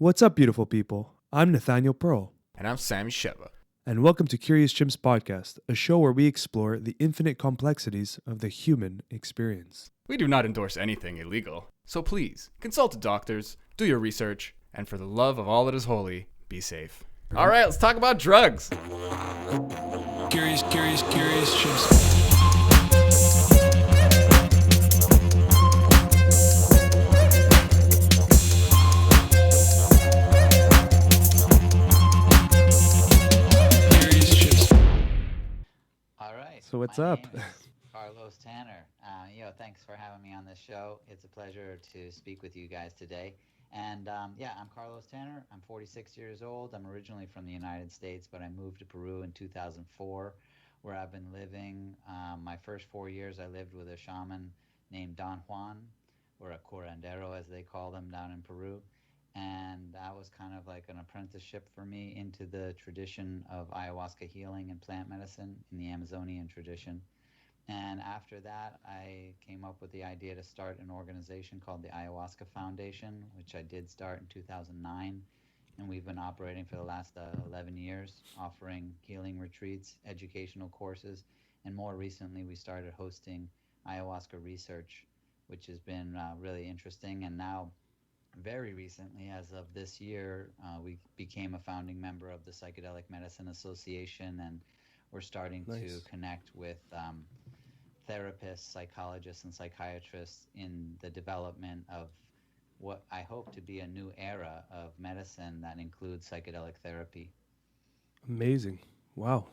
What's up, beautiful people? I'm Nathaniel Pearl. And I'm Sam Sheva. And welcome to Curious Chimps Podcast, a show where we explore the infinite complexities of the human experience. We do not endorse anything illegal, so please, consult doctors, do your research, and for the love of all that is holy, be safe. All right, let's talk about drugs. Curious Chimps. So what's up? Carlos Tanner. Thanks for having me on this show. It's a pleasure to speak with you guys today. And I'm Carlos Tanner. I'm 46 years old. I'm originally from the United States, but I moved to Peru in 2004, where I've been living. My first 4 years, I lived with a shaman named Don Juan, or a curandero, as they call them down in Peru. And that was kind of like an apprenticeship for me into the tradition of ayahuasca healing and plant medicine in the Amazonian tradition. And after that, I came up with the idea to start an organization called the Ayahuasca Foundation, which I did start in 2009. And we've been operating for the last 11 years, offering healing retreats, educational courses. And more recently, we started hosting ayahuasca research, which has been really interesting. And now, very recently, as of this year, we became a founding member of the Psychedelic Medicine Association, and we're starting to connect with therapists, psychologists, and psychiatrists in the development of what I hope to be a new era of medicine that includes psychedelic therapy. Amazing. Wow.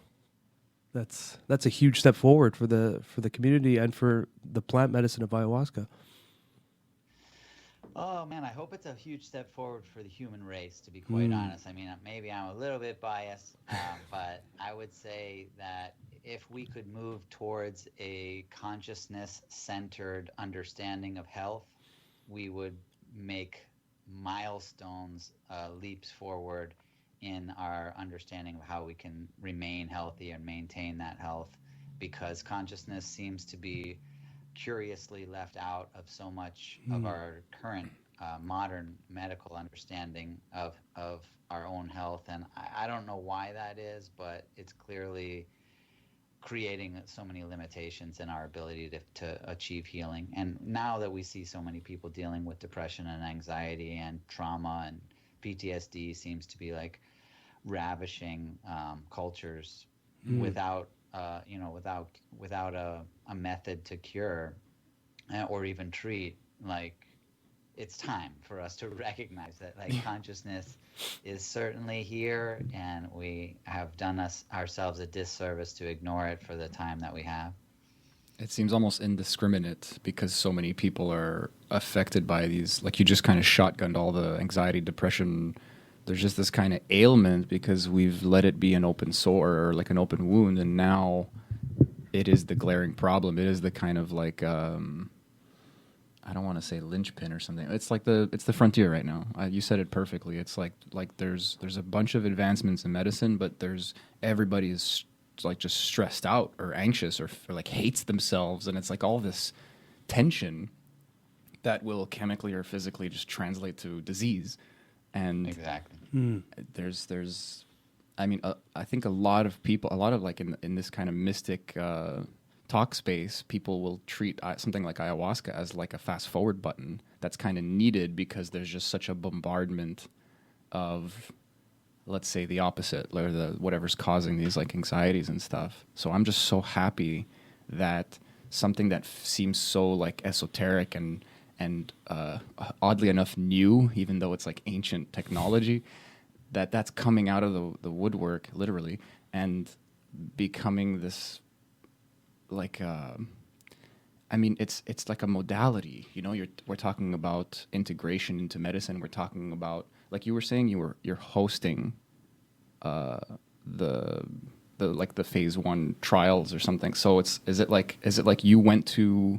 That's a huge step forward for the community and for the plant medicine of ayahuasca. Oh, man, I hope it's a huge step forward for the human race, to be quite honest. I mean, maybe I'm a little bit biased, but I would say that if we could move towards a consciousness-centered understanding of health, we would make milestones, leaps forward in our understanding of how we can remain healthy and maintain that health, because consciousness seems to be curiously left out of so much of our current modern medical understanding of our own health. And I don't know why that is, but it's clearly creating so many limitations in our ability to achieve healing. And now that we see so many people dealing with depression and anxiety and trauma, and PTSD seems to be like ravishing cultures without a method to cure or even treat. Like, it's time for us to recognize that consciousness is certainly here, and we have done ourselves a disservice to ignore it for the time that we have. It seems almost indiscriminate because so many people are affected by these, like you just kind of shotgunned all the anxiety, depression. There's just this kind of ailment because we've let it be an open sore or like an open wound, and now it is the glaring problem. It is the kind of like I don't want to say linchpin or something. It's like it's the frontier right now. You said it perfectly. It's like there's a bunch of advancements in medicine, but everybody is like just stressed out or anxious or like hates themselves, and it's like all this tension that will chemically or physically just translate to disease. And exactly. There's I mean, I think a lot of like in this kind of mystic talk space, people will treat something like ayahuasca as like a fast forward button that's kind of needed because there's just such a bombardment of, let's say, the opposite, or whatever's causing these like anxieties and stuff. So I'm just so happy that something that seems so like esoteric and oddly enough new, even though it's like ancient technology, that's coming out of the woodwork, literally, and becoming this like I mean, it's like a modality, you know. We're talking about integration into medicine. We're talking about, like you were saying, you're hosting the phase 1 trials or something. So is it like you went to?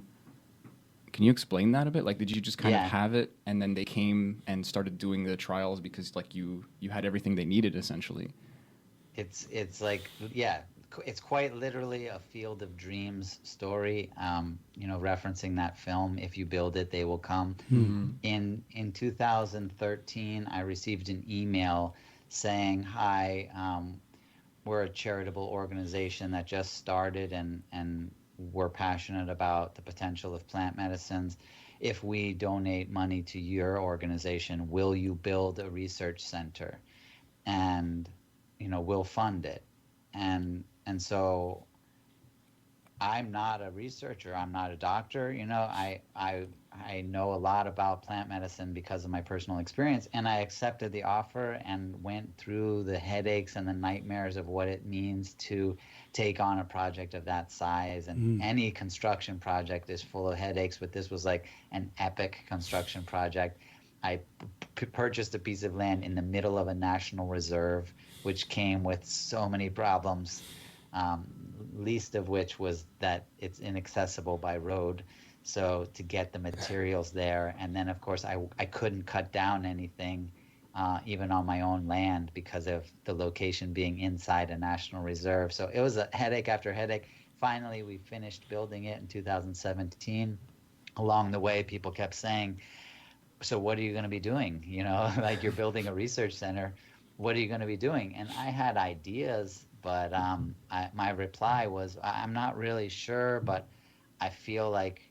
Can you explain that a bit? Like, did you just kind of have it, and then they came and started doing the trials because like you had everything they needed essentially? It's like, yeah, it's quite literally a Field of Dreams story. Referencing that film, "If you build it, they will come." In 2013, I received an email saying, "Hi, we're a charitable organization that just started, and we're passionate about the potential of plant medicines. If we donate money to your organization, will you build a research center? And we'll fund it." And so I'm not a researcher. I'm not a doctor. I know a lot about plant medicine because of my personal experience, and I accepted the offer and went through the headaches and the nightmares of what it means to take on a project of that size. And any construction project is full of headaches, but this was like an epic construction project. I purchased a piece of land in the middle of a national reserve, which came with so many problems, least of which was that it's inaccessible by road. So to get the materials there, and then of course I couldn't cut down anything, even on my own land, because of the location being inside a national reserve. So it was a headache after headache. Finally, we finished building it in 2017. Along the way, people kept saying, "So what are you going to be doing? Like, you're building a research center. What are you going to be doing?" And I had ideas, but my reply was, "I'm not really sure, but I feel like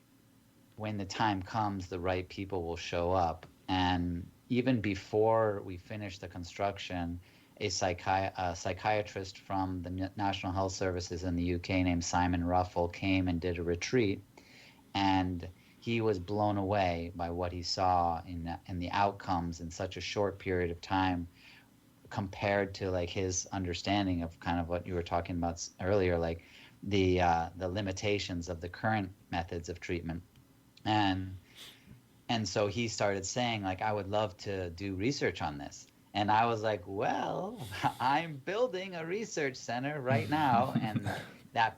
when the time comes, the right people will show up." And even before we finished the construction, a psychiatrist from the National Health Services in the UK named Simon Ruffle came and did a retreat, and he was blown away by what he saw in the outcomes in such a short period of time, compared to like his understanding of kind of what you were talking about earlier, like the limitations of the current methods of treatment. And so he started saying, like, "I would love to do research on this." And I was like, "Well, I'm building a research center right now." And that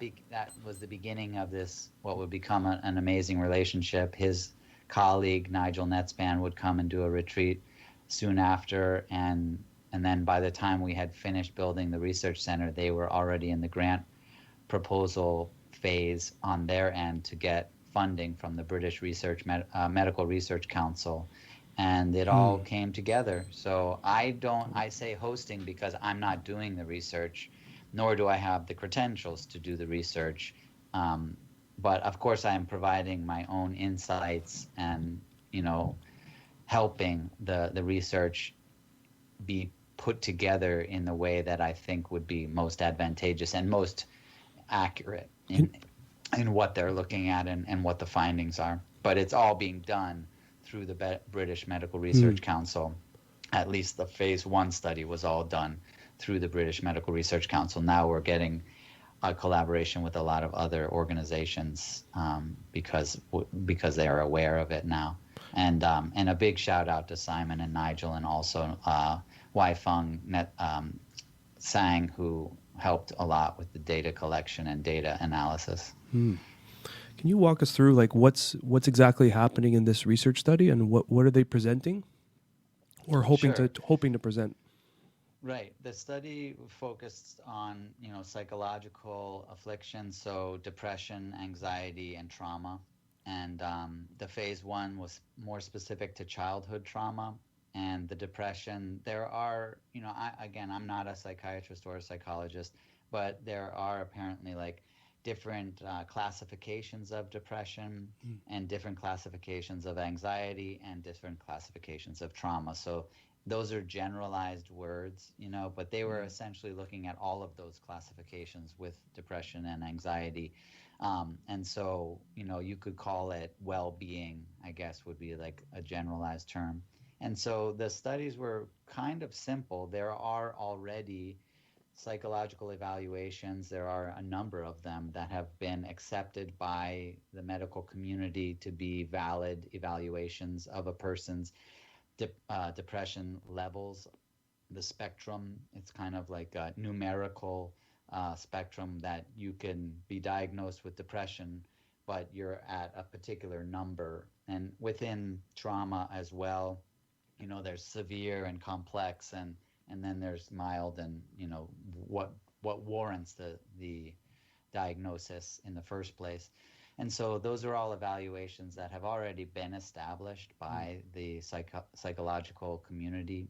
was the beginning of this, what would become an amazing relationship. His colleague, Nigel Netspan, would come and do a retreat soon after. And then by the time we had finished building the research center, they were already in the grant proposal phase on their end to get funding from the British Medical Research Council. And it all came together. So I say hosting because I'm not doing the research, nor do I have the credentials to do the research. But of course, I am providing my own insights and, helping the research be put together in the way that I think would be most advantageous and most accurate in what they're looking at and what the findings are. But it's all being done through the British Medical Research Council. At least the phase 1 study was all done through the British Medical Research Council. Now we're getting a collaboration with a lot of other organizations, because they are aware of it now. And a big shout out to Simon and Nigel, and also Wai-Feng Sang, who helped a lot with the data collection and data analysis. Can you walk us through like what's exactly happening in this research study, and what are they presenting or hoping to present? Right. The study focused on, psychological afflictions, so depression, anxiety, and trauma. And the phase 1 was more specific to childhood trauma. And the depression, there are, I'm not a psychiatrist or a psychologist, but there are apparently like different classifications of depression and different classifications of anxiety and different classifications of trauma. So those are generalized words, but they were essentially looking at all of those classifications with depression and anxiety. And so, you could call it well-being, I guess, would be like a generalized term. And so the studies were kind of simple. There are already psychological evaluations. There are a number of them that have been accepted by the medical community to be valid evaluations of a person's depression levels. The spectrum, it's kind of like a numerical spectrum that you can be diagnosed with depression, but you're at a particular number. And within trauma as well, there's severe and complex, and then there's mild, and what what warrants the diagnosis in the first place. And so those are all evaluations that have already been established by the psychological community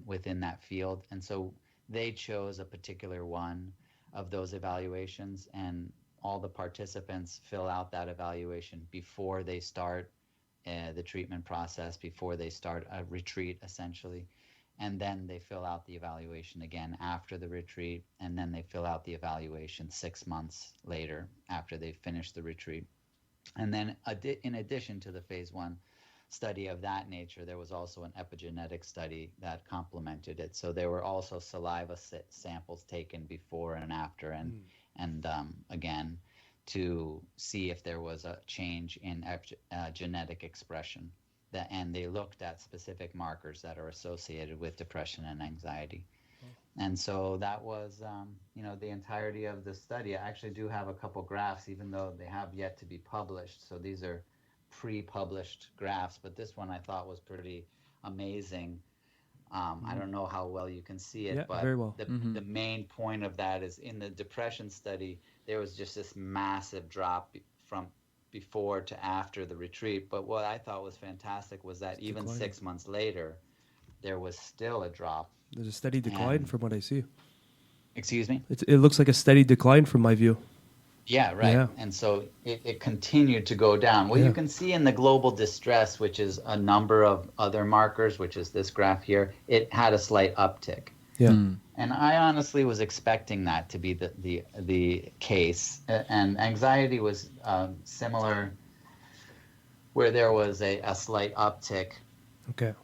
within that field. And so they chose a particular one of those evaluations, and all the participants fill out that evaluation before they start the treatment process, before they start a retreat, essentially. And then they fill out the evaluation again after the retreat, and then they fill out the evaluation 6 months later after they finish the retreat. And then in addition to the phase 1 study of that nature, there was also an epigenetic study that complemented it. So there were also saliva samples taken before and after, and again, to see if there was a change in genetic expression. And they looked at specific markers that are associated with depression and anxiety. And so that was, the entirety of the study. I actually do have a couple graphs, even though they have yet to be published. So these are pre-published graphs, but this one I thought was pretty amazing. I don't know how well you can see it, but very well. The main point of that is in the depression study, there was just this massive drop from before to after the retreat. But what I thought was fantastic was that even declining. 6 months later, there was still a drop. There's a steady decline from what I see. Excuse me? It looks like a steady decline from my view. Yeah, right. Yeah. And so it continued to go down. Well, Yeah. you can see in the global distress, which is a number of other markers, which is this graph here, it had a slight uptick. Yeah. And I honestly was expecting that to be the case. And anxiety was similar, where there was a slight uptick Okay.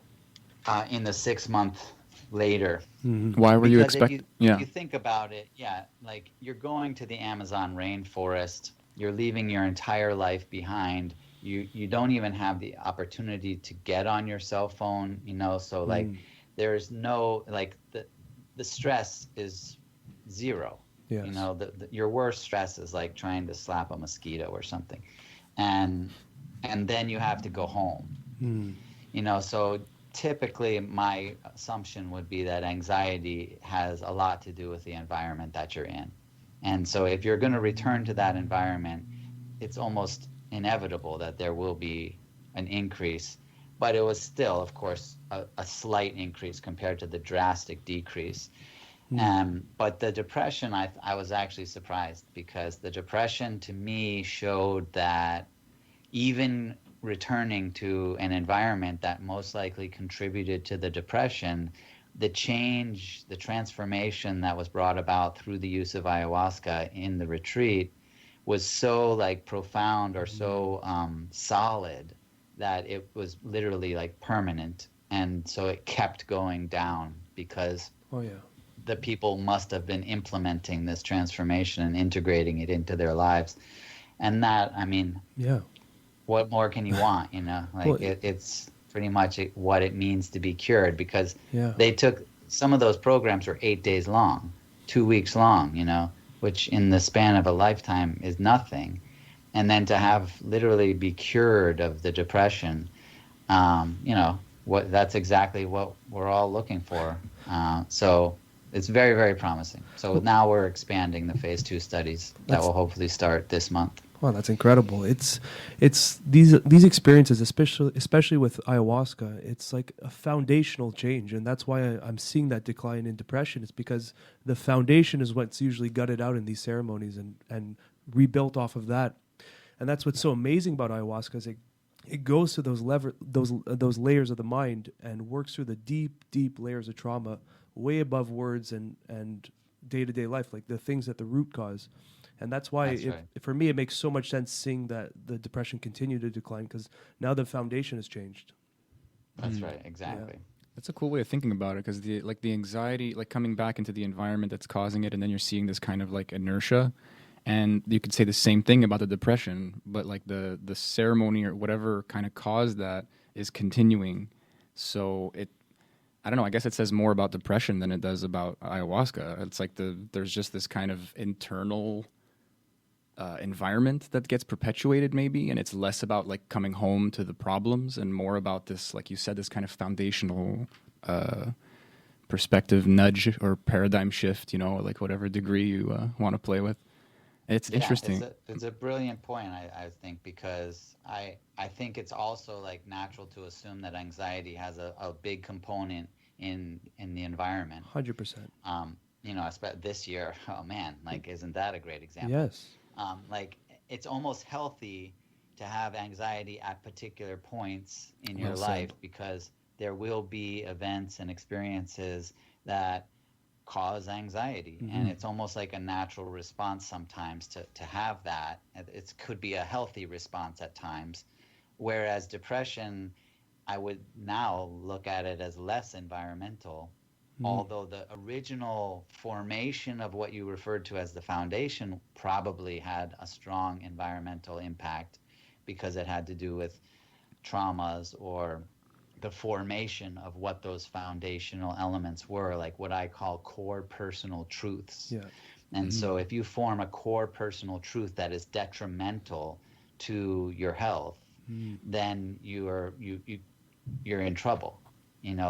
in the 6 month later. Why were you Because expecting? if you think about it, like you're going to the Amazon rainforest, you're leaving your entire life behind. You don't even have the opportunity to get on your cell phone, so like there's no, like the stress is zero. Yes. Your worst stress is like trying to slap a mosquito or something. And then you have to go home. So typically my assumption would be that anxiety has a lot to do with the environment that you're in. And so if you're going to return to that environment, it's almost inevitable that there will be an increase. But it was still, of course, a slight increase compared to the drastic decrease. But the depression, I was actually surprised, because the depression to me showed that even returning to an environment that most likely contributed to the depression, the change, the transformation that was brought about through the use of ayahuasca in the retreat was so like profound or so solid that it was literally like permanent. And so it kept going down, because the people must have been implementing this transformation and integrating it into their lives. And that, what more can you want, it's pretty much what it means to be cured, because they took, some of those programs were 8 days long, 2 weeks long, which in the span of a lifetime is nothing. And then to have literally be cured of the depression, that's exactly what we're all looking for. So it's very, very promising. So now we're expanding the phase 2 studies that will hopefully start this month. Wow, that's incredible. It's these experiences, especially with ayahuasca, it's like a foundational change, and that's why I'm seeing that decline in depression. It's because the foundation is what's usually gutted out in these ceremonies and rebuilt off of that. And that's what's so amazing about ayahuasca, is it goes to those layers of the mind and works through the deep layers of trauma, way above words and day-to-day life, like the things at the root cause. And that's why, for me, it makes so much sense seeing that the depression continue to decline, because now the foundation has changed. That's right, exactly. Yeah. That's a cool way of thinking about it, because the anxiety, like coming back into the environment that's causing it, and then you're seeing this kind of like inertia. And you could say the same thing about the depression, but like the ceremony or whatever kind of caused that is continuing. So I don't know, I guess it says more about depression than it does about ayahuasca. It's like there's just this kind of internal environment that gets perpetuated maybe, and it's less about like coming home to the problems and more about this, like you said, this kind of foundational perspective nudge or paradigm shift, like whatever degree you want to play with. It's interesting. It's a brilliant point, I think, because I think it's also like natural to assume that anxiety has a big component in the environment. 100%. This year, oh man, like, isn't that a great example? Yes. Like, it's almost healthy to have anxiety at particular points in your life, because there will be events and experiences that cause anxiety, and it's almost like a natural response sometimes to have that. It could be a healthy response at times, whereas depression, I would now look at it as less environmental, although the original formation of what you referred to as the foundation probably had a strong environmental impact, because it had to do with traumas or the formation of what those foundational elements were, like what I call core personal truths. Yeah. And so if you form a core personal truth that is detrimental to your health, then you're in trouble,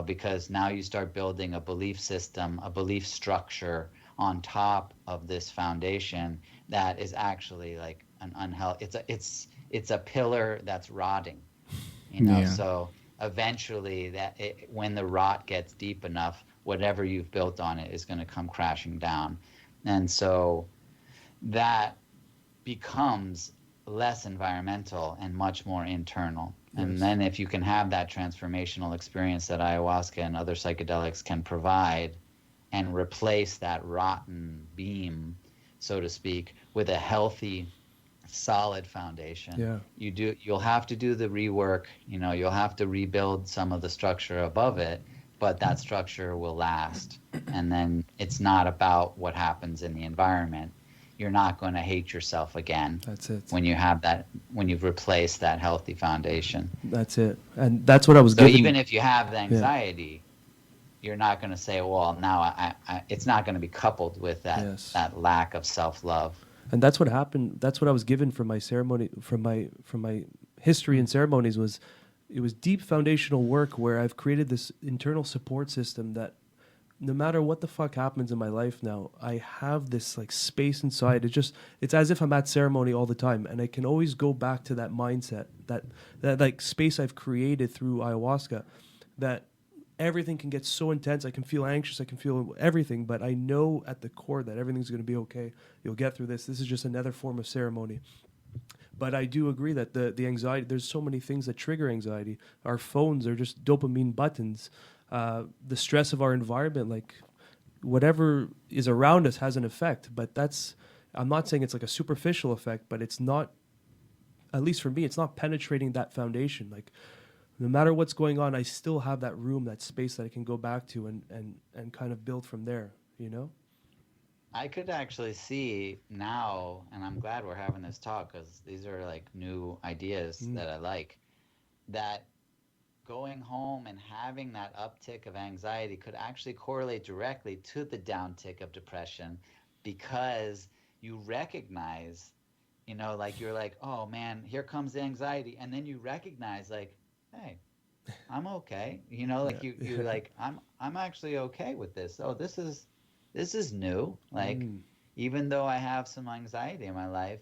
because now you start building a belief system, a belief structure on top of this foundation that is actually like an unhealthy. It's a pillar that's rotting, So eventually, when the rot gets deep enough, whatever you've built on it is going to come crashing down. And so that becomes less environmental and much more internal. Yes. And then if you can have that transformational experience that ayahuasca and other psychedelics can provide, and replace that rotten beam, so to speak, with a healthy, solid foundation, you'll have to do the rework, you'll have to rebuild some of the structure above it, but that structure will last. And then it's not about what happens in the environment. You're not going to hate yourself again. That's it. When you've replaced that healthy foundation. That's it. And that's what I was so given. Even if you have the anxiety, you're not going to say, well, now I it's not going to be coupled with that lack of self-love. And that's what happened. That's what I was given from my ceremony, from my history and ceremonies. It was deep foundational work where I've created this internal support system that, no matter what the fuck happens in my life now, I have this like space inside. It's as if I'm at ceremony all the time, and I can always go back to that mindset, that like space I've created through ayahuasca, that everything can get so intense. I can feel anxious. I can feel everything, but I know at the core that everything's going to be okay. You'll get through this. This is just another form of ceremony. But I do agree that the anxiety, there's so many things that trigger anxiety. Our phones are just dopamine buttons. The stress of our environment, like whatever is around us has an effect. But I'm not saying it's like a superficial effect, but it's not, at least for me, it's not penetrating that foundation. Like, no matter what's going on, I still have that room, that space that I can go back to and kind of build from there, I could actually see now, and I'm glad we're having this talk, because these are like new ideas that I like, that going home and having that uptick of anxiety could actually correlate directly to the downtick of depression, because you recognize, like you're like, oh man, here comes the anxiety. And then you recognize like, hey, I'm okay. You're like, I'm actually okay with this. Oh, this is new. Like, even though I have some anxiety in my life,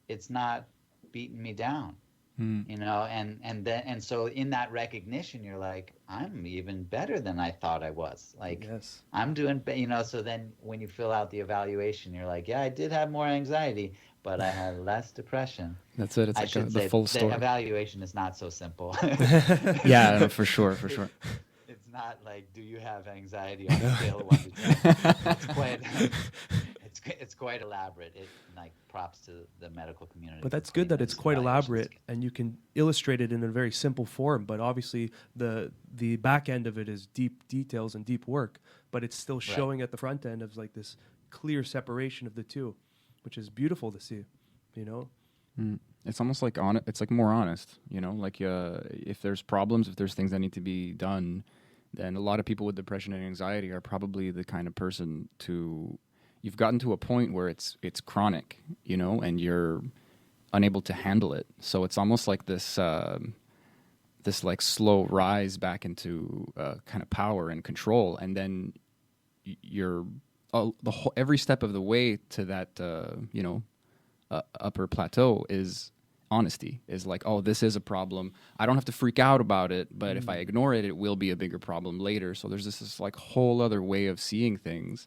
it's not beating me down. And so in that recognition, you're like, I'm even better than I thought I was. Like, yes. I'm doing, so then when you fill out the evaluation, you're like, yeah, I did have more anxiety, but I had less depression. That's it. It's like the full story. The evaluation is not so simple. Yeah, no, for sure. It's not like, do you have anxiety on a scale of 1 to 10? It's quite elaborate. Props to the medical community. But that's good that it's quite elaborate, and you can illustrate it in a very simple form. But obviously, the back end of it is deep details and deep work. But it's still showing at the front end of like this clear separation of the two, which is beautiful to see. It's almost like it's like more honest. Like if there's problems, if there's things that need to be done, then a lot of people with depression and anxiety are probably the kind of person you've gotten to a point where it's chronic, and you're unable to handle it. So it's almost like this like slow rise back into kind of power and control. And then you're every step of the way to that upper plateau is honesty, is like, oh, this is a problem. I don't have to freak out about it, but if I ignore it, it will be a bigger problem later. So there's this like whole other way of seeing things.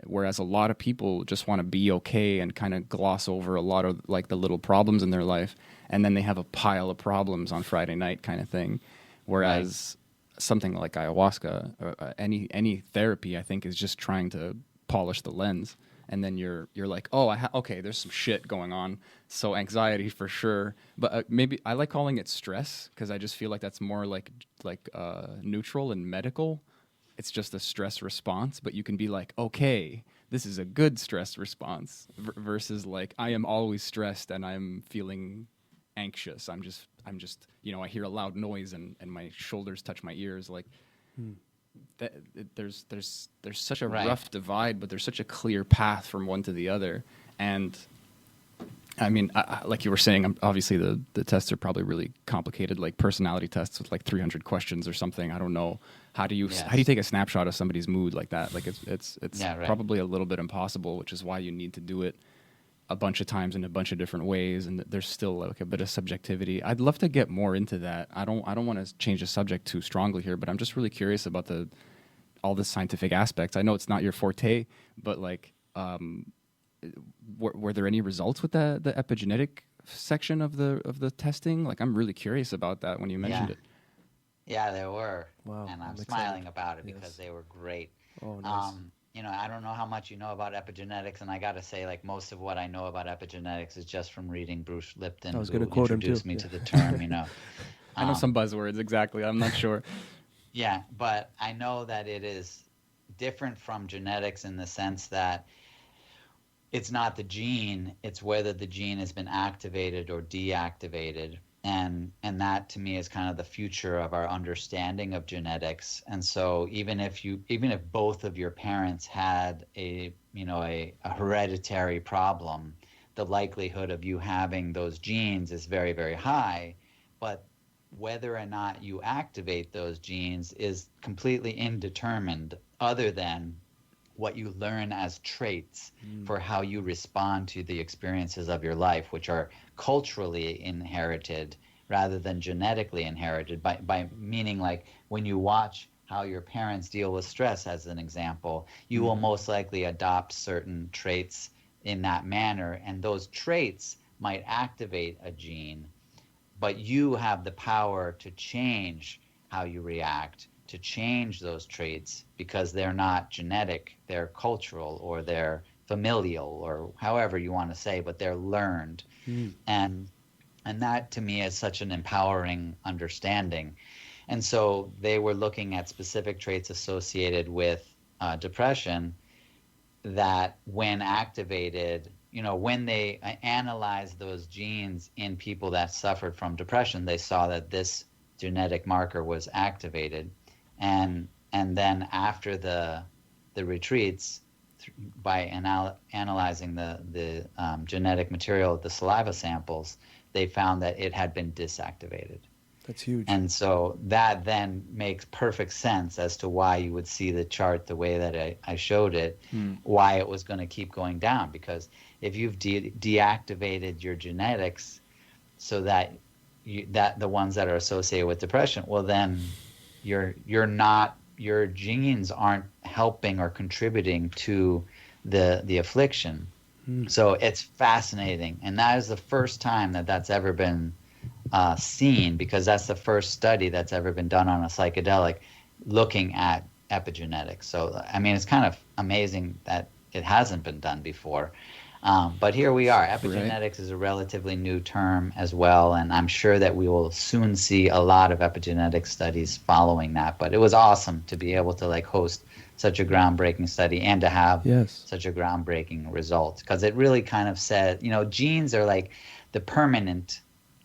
Whereas a lot of people just want to be okay and kind of gloss over a lot of like the little problems in their life, and then they have a pile of problems on Friday night kind of thing. Whereas something like ayahuasca, or any therapy, I think, is just trying to polish the lens. And then you're like, oh, okay, there's some shit going on. So anxiety for sure, but maybe I like calling it stress because I just feel like that's more like neutral and medical. It's just a stress response, but you can be like, okay, this is a good stress response versus like, I am always stressed and I'm feeling anxious. I'm just, I hear a loud noise and my shoulders touch my ears. Like there's such a rough divide, but there's such a clear path from one to the other. And I mean, like you were saying, obviously the tests are probably really complicated, like personality tests with like 300 questions or something. I don't know. How do you take a snapshot of somebody's mood like that? Like it's probably a little bit impossible, which is why you need to do it a bunch of times in a bunch of different ways, and there's still like a bit of subjectivity. I'd love to get more into that. I don't want to change the subject too strongly here, but I'm just really curious about all the scientific aspects. I know it's not your forte, but like were there any results with the epigenetic section of the testing? Like I'm really curious about that when you mentioned it. Yeah, there were. Wow, and I'm smiling about it because they were great. Oh, nice. I don't know how much you know about epigenetics, and I got to say, like, most of what I know about epigenetics is just from reading Bruce Lipton, I was who going to quote him too. introduced me to the term, I know some buzzwords, exactly. I'm not sure. Yeah, but I know that it is different from genetics in the sense that it's not the gene, it's whether the gene has been activated or deactivated. And that to me is kind of the future of our understanding of genetics. And so even if both of your parents had a hereditary problem, the likelihood of you having those genes is very, very high. But whether or not you activate those genes is completely indeterminate, other than what you learn as traits for how you respond to the experiences of your life, which are culturally inherited rather than genetically inherited, by meaning like when you watch how your parents deal with stress, as an example, you will most likely adopt certain traits in that manner, and those traits might activate a gene, but you have the power to change how you react, to change those traits, because they're not genetic, they're cultural, or they're familial, or however you want to say, but they're learned. And that to me is such an empowering understanding. And so they were looking at specific traits associated with depression that when activated, when they analyzed those genes in people that suffered from depression, they saw that this genetic marker was activated. And then after the retreats, by analyzing the genetic material of the saliva samples, they found that it had been disactivated. That's huge. And so that then makes perfect sense as to why you would see the chart the way that I showed it, why it was going to keep going down. Because if you've deactivated your genetics so that the ones that are associated with depression, well then your genes aren't helping or contributing to the affliction. So it's fascinating, and that is the first time that's ever been seen, because that's the first study that's ever been done on a psychedelic looking at epigenetics. So I mean, it's kind of amazing that it hasn't been done before. But here we are. Epigenetics is a relatively new term as well, and I'm sure that we will soon see a lot of epigenetic studies following that. But it was awesome to be able to host such a groundbreaking study and to have such a groundbreaking result, because it really kind of said, genes are like the permanent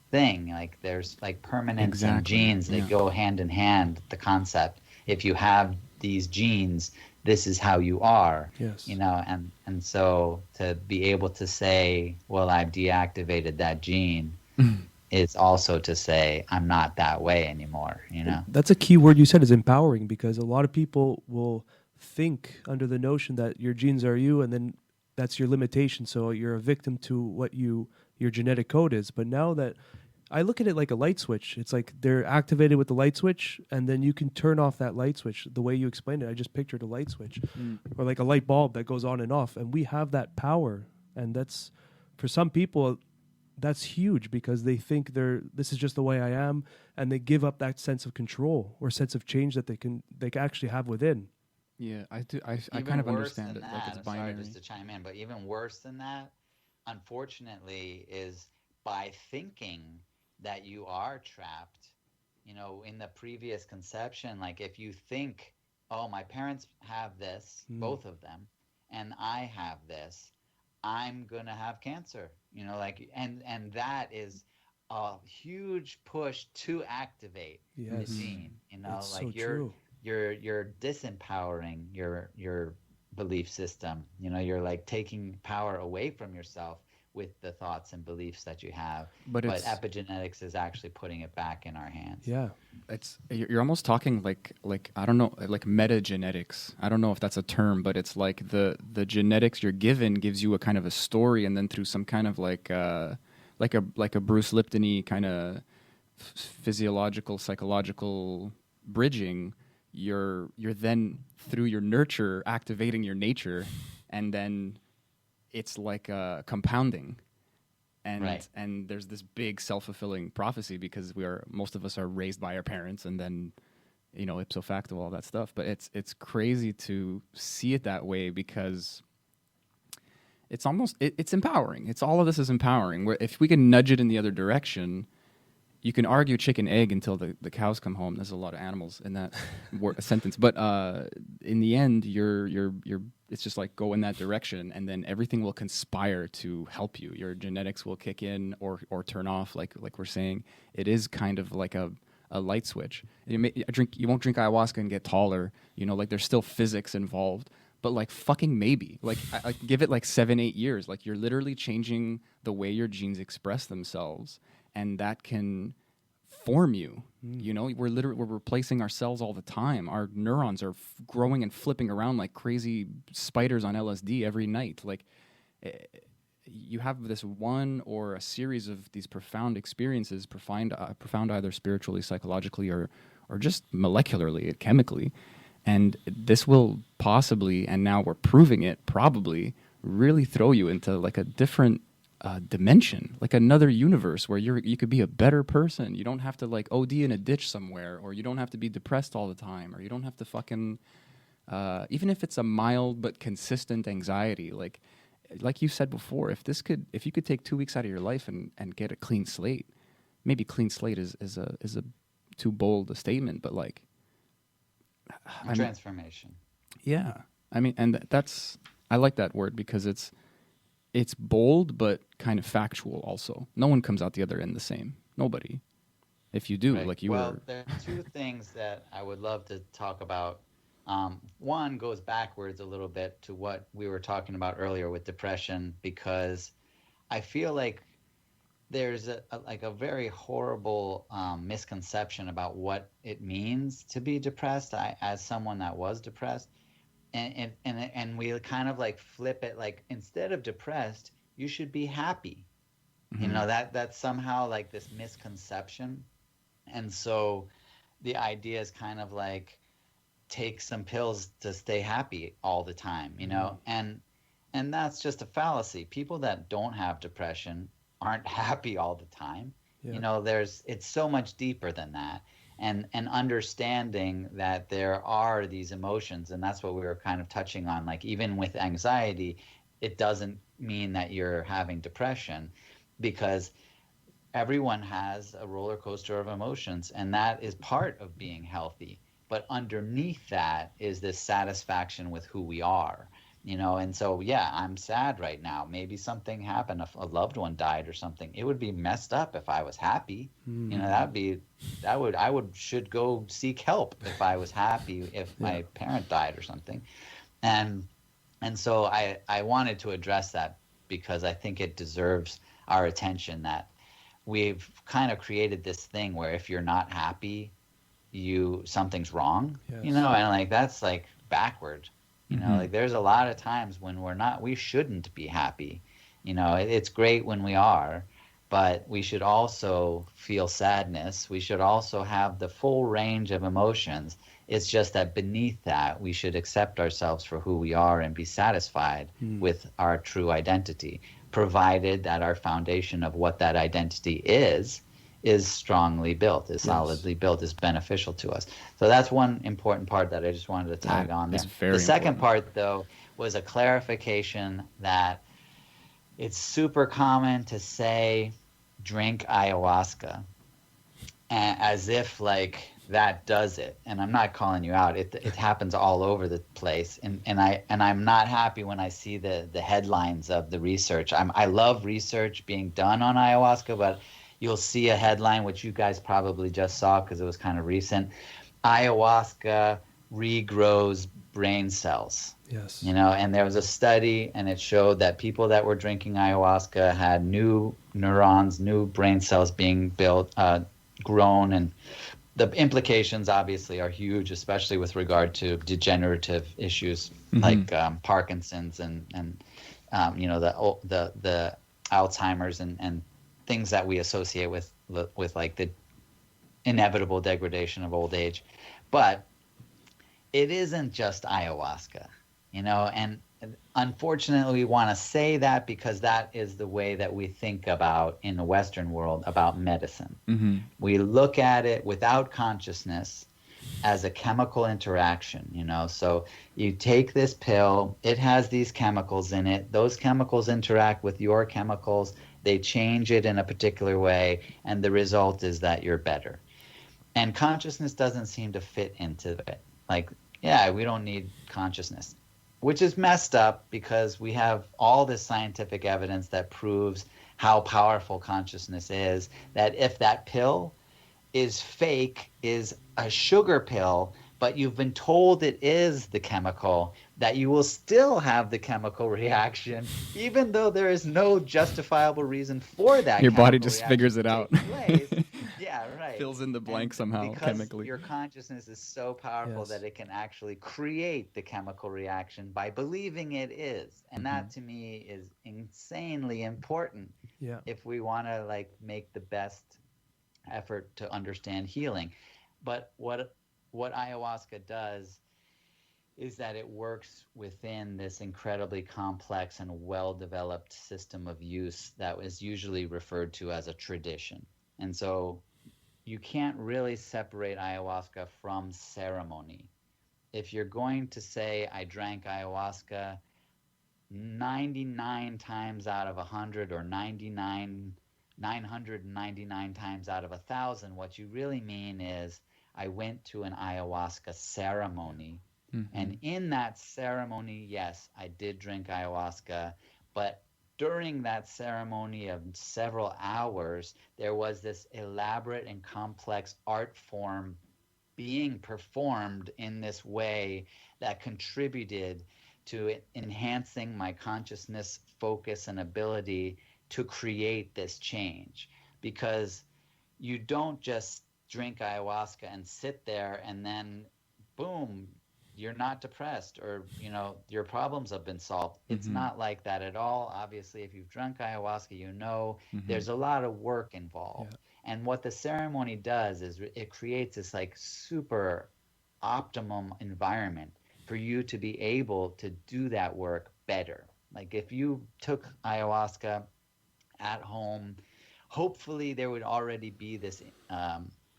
thing. Like there's permanence in genes. They go hand in hand, the concept. If you have these genes, this is how you are. And so to be able to say, well, I've deactivated that gene is also to say I'm not that way anymore. That's a key word you said, is empowering, because a lot of people will think under the notion that your genes are you, and then that's your limitation. So you're a victim to what your genetic code is. But now that I look at it like a light switch, it's like they're activated with the light switch, and then you can turn off that light switch. The way you explained it, I just pictured a light switch, or like a light bulb that goes on and off, and we have that power. And that's, for some people, that's huge, because they think this is just the way I am, and they give up that sense of control or sense of change that they can actually have within. Yeah, I do. I Even kind of worse understand than it. Like that, it's I'm sorry binary. just to chime in, but even worse than that, unfortunately, is by thinking that you are trapped, in the previous conception. Like if you think, oh, my parents have this, both of them, and I have this, I'm going to have cancer, and that is a huge push to activate the gene, It's like so true. you're disempowering your belief system. You're like taking power away from yourself with the thoughts and beliefs that you have. But epigenetics is actually putting it back in our hands. Yeah. You're almost talking like I don't know, like metagenetics. I don't know if that's a term, but it's like the genetics you're given gives you a kind of a story, and then through some kind of like a Bruce Lipton-y kind of physiological, psychological bridging, you're then through your nurture activating your nature, and then it's like compounding. And right. And there's this big self-fulfilling prophecy, because most of us are raised by our parents, and then ipso facto all that stuff. But it's crazy to see it that way, because it's almost it's empowering. It's all of this is empowering. Where if we can nudge it in the other direction, you can argue chicken egg until the cows come home. There's a lot of animals in that sentence, but in the end, you're it's just like go in that direction, and then everything will conspire to help you. Your genetics will kick in or turn off, like we're saying. It is kind of like a light switch. You won't drink ayahuasca and get taller. Like there's still physics involved, but like fucking maybe. Like I give it like 7-8 years. Like you're literally changing the way your genes express themselves, and that can form you. We're replacing our cells all the time. Our neurons are growing and flipping around like crazy spiders on LSD every night. Like you have this one or a series of these profound experiences, profound either spiritually, psychologically, or just molecularly, chemically. And this will possibly, and now we're proving it, probably really throw you into like a different dimension, like another universe where you could be a better person. You don't have to like OD in a ditch somewhere, or you don't have to be depressed all the time, or you don't have to fucking even if it's a mild but consistent anxiety, like you said before, if you could take 2 weeks out of your life and get a clean slate. Maybe clean slate is a too bold a statement, but like transformation. Yeah, I mean, and I like that word, because it's bold but kind of factual also. No one comes out the other end the same. Nobody. If you do, right. like you well, were. There are two things that I would love to talk about. One goes backwards a little bit to what we were talking about earlier with depression, because I feel like there's a very horrible misconception about what it means to be depressed. As someone that was depressed, and we kind of like flip it, like instead of depressed, you should be happy. Mm-hmm. That's somehow like this misconception. And so the idea is kind of like take some pills to stay happy all the time, and that's just a fallacy. People that don't have depression aren't happy all the time. Yeah. It's so much deeper than that. And understanding that there are these emotions, and that's what we were kind of touching on. Like even with anxiety, it doesn't mean that you're having depression, because everyone has a roller coaster of emotions, and that is part of being healthy. But underneath that is this satisfaction with who we are. And so, yeah, I'm sad right now. Maybe something happened, if a loved one died or something. It would be messed up if I was happy. I should go seek help if I was happy, if my parent died or something. And so I wanted to address that, because I think it deserves our attention, that we've kind of created this thing where if you're not happy, something's wrong. Yes. And like that's like backward. You know, like there's a lot of times when we shouldn't be happy. You know, it's great when we are, but we should also feel sadness. We should also have the full range of emotions. It's just that beneath that, we should accept ourselves for who we are and be satisfied with our true identity, provided that our foundation of what that identity is strongly built, is solidly built, is beneficial to us. So that's one important part that I just wanted to tag on there. The second part, though, was a clarification that it's super common to say drink ayahuasca as if like that does it. And I'm not calling you out. It happens all over the place. And I'm not happy when I see the headlines of the research. I love research being done on ayahuasca, but you'll see a headline, which you guys probably just saw because it was kind of recent. Ayahuasca regrows brain cells. Yes. You know, and there was a study, and it showed that people that were drinking ayahuasca had new neurons, new brain cells being built, grown, and the implications obviously are huge, especially with regard to degenerative issues like Parkinson's and you know, the Alzheimer's and things that we associate with like the inevitable degradation of old age. But it isn't just ayahuasca, you know, and unfortunately we want to say that because that is the way that we think about in the Western world about medicine. We look at it without consciousness as a chemical interaction, you know. So you take this pill, it has these chemicals in it, those chemicals interact with your chemicals, they change it in a particular way, and the result is that you're better. And consciousness doesn't seem to fit into it. Like, yeah, we don't need consciousness, which is messed up because we have all this scientific evidence that proves how powerful consciousness is, that if that pill is fake, is a sugar pill, but you've been told it is the chemical, that you will still have the chemical reaction, even though there is no justifiable reason for that. Your body just figures it out. Yeah, right. Fills in the blank And somehow because chemically. Your consciousness is so powerful that it can actually create the chemical reaction by believing it is. And that to me is insanely important if we want to like make the best effort to understand healing. But what ayahuasca does is that it works within this incredibly complex and well-developed system of use that is usually referred to as a tradition. And so you can't really separate ayahuasca from ceremony. If you're going to say, I drank ayahuasca 99 times out of 100 or 999 times out of 1,000, what you really mean is I went to an ayahuasca ceremony. And in that ceremony, yes, I did drink ayahuasca, but during that ceremony of several hours, there was this elaborate and complex art form being performed in this way that contributed to enhancing my consciousness, focus, and ability to create this change. Because you don't just drink ayahuasca and sit there and then, boom, you're not depressed or, you know, your problems have been solved. It's not like that at all. Obviously, if you've drunk ayahuasca, you know there's a lot of work involved. And what the ceremony does is it creates this like super optimum environment for you to be able to do that work better. Like if you took ayahuasca at home, hopefully there would already be this,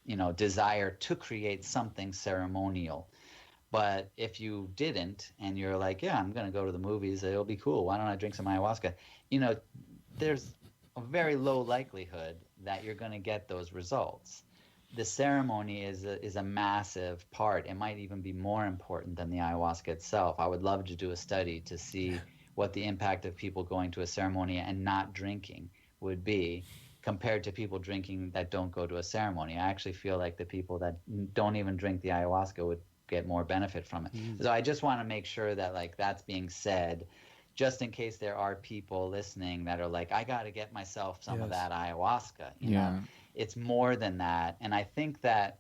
you know, desire to create something ceremonial. But if you didn't, and you're like, yeah, I'm going to go to the movies, it'll be cool. Why don't I drink some ayahuasca? You know, there's a very low likelihood that you're going to get those results. The ceremony is a massive part. It might even be more important than the ayahuasca itself. I would love to do a study to see what the impact of people going to a ceremony and not drinking would be compared to people drinking that don't go to a ceremony. I actually feel like the people that don't even drink the ayahuasca would get more benefit from it. So I just want to make sure that like that's being said, just in case there are people listening that are like, I got to get myself some of that ayahuasca. You know, it's more than that. And I think that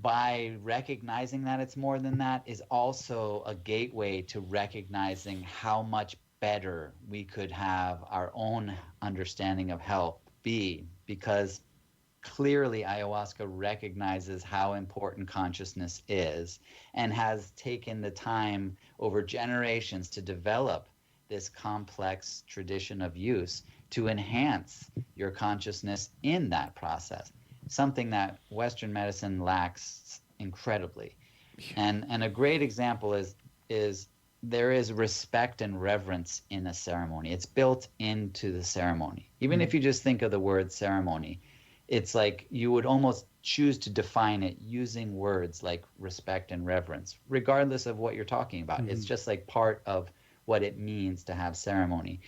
by recognizing that it's more than that is also a gateway to recognizing how much better we could have our own understanding of health be, because clearly ayahuasca recognizes how important consciousness is and has taken the time over generations to develop this complex tradition of use to enhance your consciousness in that process, something that Western medicine lacks incredibly. And a great example is there is respect and reverence in a ceremony. It's built into the ceremony. Even if you just think of the word ceremony, it's like you would almost choose to define it using words like respect and reverence, regardless of what you're talking about. It's just like part of what it means to have ceremony.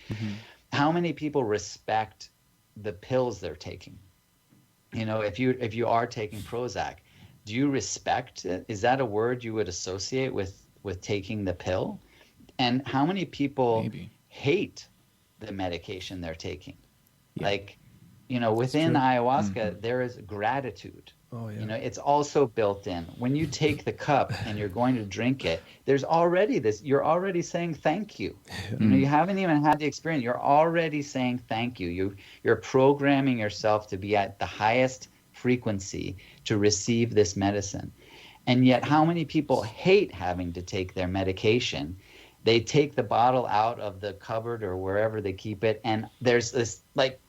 How many people respect the pills they're taking? You know, if you are taking Prozac, do you respect it? Is that a word you would associate with taking the pill? And how many people hate the medication they're taking? Yeah. Like, you know, within ayahuasca, there is gratitude. Oh, yeah. You know, it's also built in. When you take the cup and you're going to drink it, there's already this, you're already saying thank you. You know, you haven't even had the experience. You're already saying thank you. You're programming yourself to be at the highest frequency to receive this medicine. And yet, how many people hate having to take their medication? They take the bottle out of the cupboard or wherever they keep it, and there's this, like,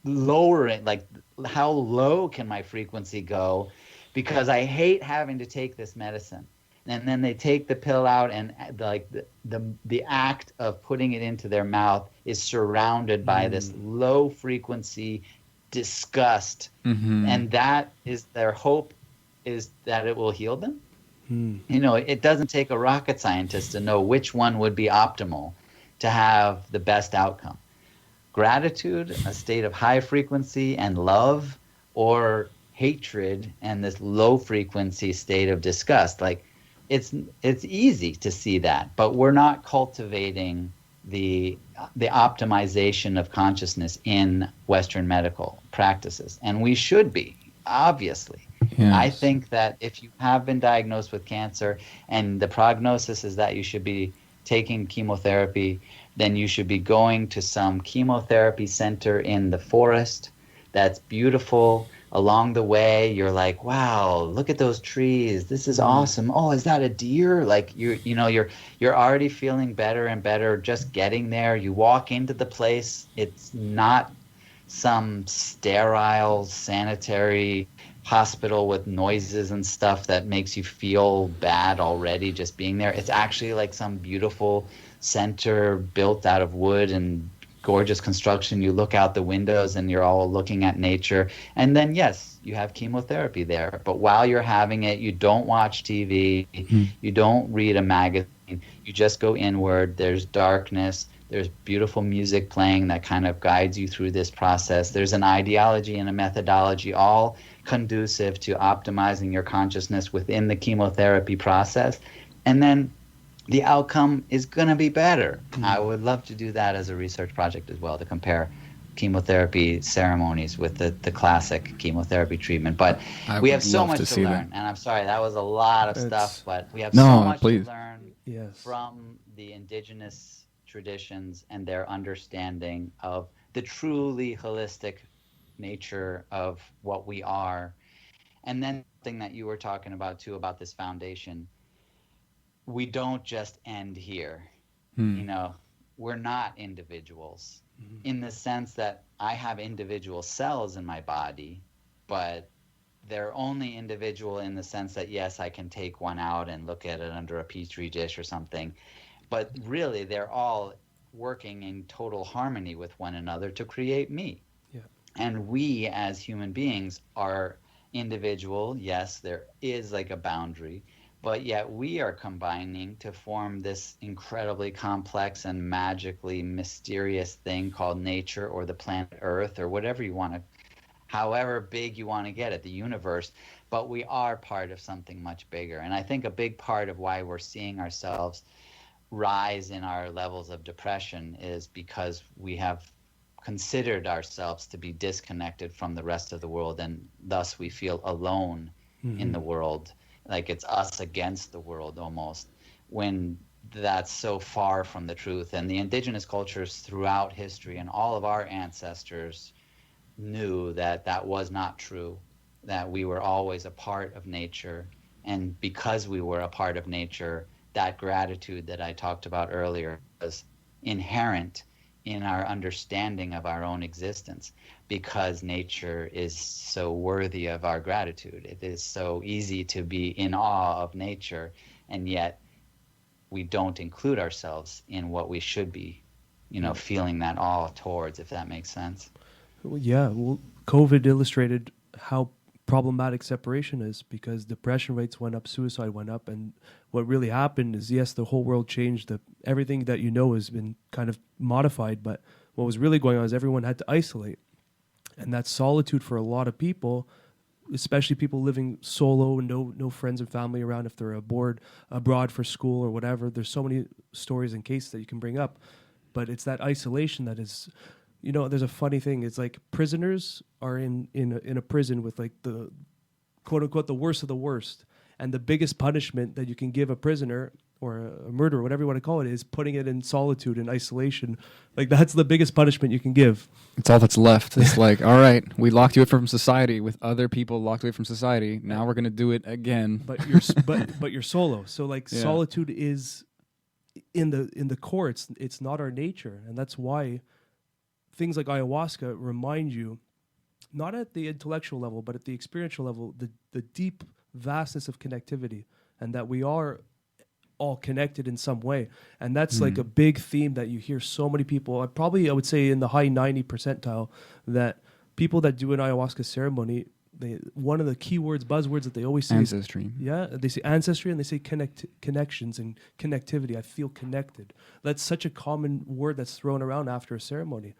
lowering, like, how low can my frequency go because I hate having to take this medicine. And then they take the pill out, and like the act of putting it into their mouth is surrounded by this low frequency disgust. And that is their hope, is that it will heal them. You know, it doesn't take a rocket scientist to know which one would be optimal to have the best outcome. Gratitude, a state of high frequency and love, or hatred and this low frequency state of disgust. Like, it's easy to see that, but we're not cultivating the optimization of consciousness in Western medical practices, and we should be, obviously. Yes. I think that if you have been diagnosed with cancer and the prognosis is that you should be taking chemotherapy, then you should be going to some chemotherapy center in the forest that's beautiful. Along the way, you're like, wow, look at those trees. This is awesome. Oh, is that a deer? Like, you're already feeling better and better just getting there. You walk into the place. It's not some sterile sanitary hospital with noises and stuff that makes you feel bad already just being there. It's actually like some beautiful center built out of wood and gorgeous construction. You look out the windows and you're all looking at nature. And then, yes, you have chemotherapy there. But while you're having it, you don't watch TV. You don't read a magazine. You just go inward. There's darkness. There's beautiful music playing that kind of guides you through this process. There's an ideology and a methodology, all conducive to optimizing your consciousness within the chemotherapy process. And then the outcome is going to be better. I would love to do that as a research project as well, to compare chemotherapy ceremonies with the classic chemotherapy treatment. But we have so much to learn. And I'm sorry, that was a lot of stuff, but we have so much to learn from the indigenous traditions and their understanding of the truly holistic nature of what we are. And then something that you were talking about too, about this foundation, we don't just end here. You know, we're not individuals in the sense that I have individual cells in my body, but they're only individual in the sense that, yes, I can take one out and look at it under a petri dish or something, but really they're all working in total harmony with one another to create me. And we as human beings are individual. Yes, there is like a boundary, but yet we are combining to form this incredibly complex and magically mysterious thing called nature, or the planet Earth, or whatever you want to, however big you want to get it, the universe. But we are part of something much bigger. And I think a big part of why we're seeing ourselves rise in our levels of depression is because we have considered ourselves to be disconnected from the rest of the world, and thus we feel alone in the world, like it's us against the world almost, when that's so far from the truth. And the indigenous cultures throughout history and all of our ancestors knew that that was not true, that we were always a part of nature. And because we were a part of nature, that gratitude that I talked about earlier was inherent in our understanding of our own existence, because nature is so worthy of our gratitude. It is so easy to be in awe of nature, and yet we don't include ourselves in what we should be, feeling that awe towards, if that makes sense. Well, yeah, well, COVID illustrated how problematic separation is, because depression rates went up, suicide went up, and what really happened is, yes, the whole world changed. Everything that has been kind of modified, but what was really going on is everyone had to isolate, and that solitude for a lot of people, especially people living solo and no friends and family around if they're abroad for school or whatever. There's so many stories and cases that you can bring up, but it's that isolation that is. There's a funny thing. It's like prisoners are in a prison with like the quote unquote the worst of the worst. And the biggest punishment that you can give a prisoner or a murderer, whatever you want to call it, is putting it in solitude and isolation. Like that's the biggest punishment you can give. It's all that's left. It's like, all right, we locked you away from society with other people locked away from society. Now we're going to do it again. But you're solo. So like solitude is in the core. It's not our nature. And that's why things like ayahuasca remind you, not at the intellectual level, but at the experiential level, the deep vastness of connectivity, and that we are all connected in some way. And that's like a big theme that you hear so many people, I would say in the high 90 percentile, that people that do an ayahuasca ceremony, one of the keywords, buzzwords that they always say ancestry. They say ancestry, and they say connections and connectivity. I feel connected. That's such a common word that's thrown around after a ceremony.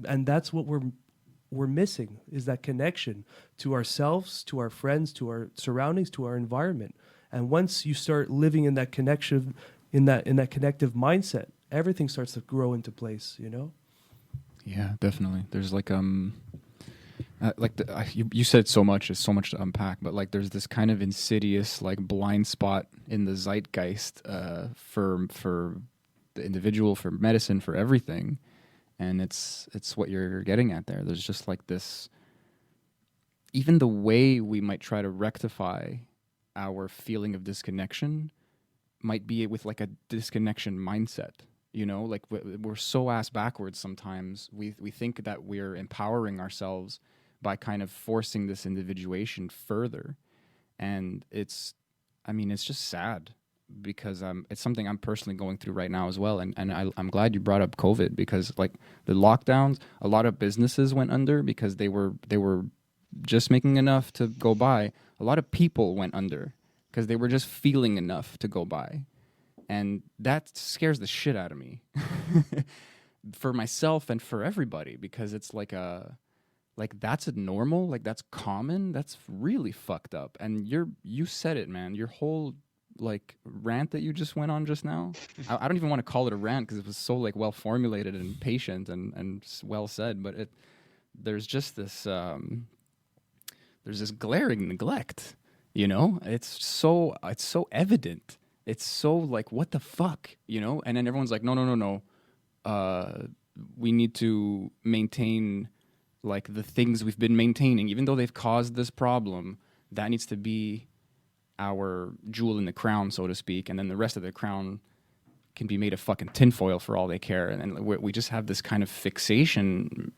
And that's what we're missing, is that connection to ourselves, to our friends, to our surroundings, to our environment. And once you start living in that connection, in that connective mindset, everything starts to grow into place. Yeah, definitely. There's like you said so much. There's so much to unpack, but like there's this kind of insidious like blind spot in the zeitgeist for the individual, for medicine, for everything. And it's what you're getting at there. There's just like this, even the way we might try to rectify our feeling of disconnection might be with like a disconnection mindset. Like we're so ass backwards sometimes. We think that we're empowering ourselves by kind of forcing this individuation further. And it's just sad, because it's something I'm personally going through right now as well. And I'm glad you brought up COVID, because like the lockdowns, a lot of businesses went under because they were just making enough to go by. A lot of people went under because they were just feeling enough to go by. And that scares the shit out of me for myself and for everybody, because it's like that's a normal, like that's common. That's really fucked up. And you said it, man. Your whole like rant that you just went on just now, I don't even want to call it a rant because it was so like well formulated and patient and well said, but there's just this there's this glaring neglect, it's so evident, it's so like, what the fuck, and then everyone's like, no, we need to maintain like the things we've been maintaining, even though they've caused this problem. That needs to be our jewel in the crown, so to speak, and then the rest of the crown can be made of fucking tinfoil for all they care. And we just have this kind of fixation.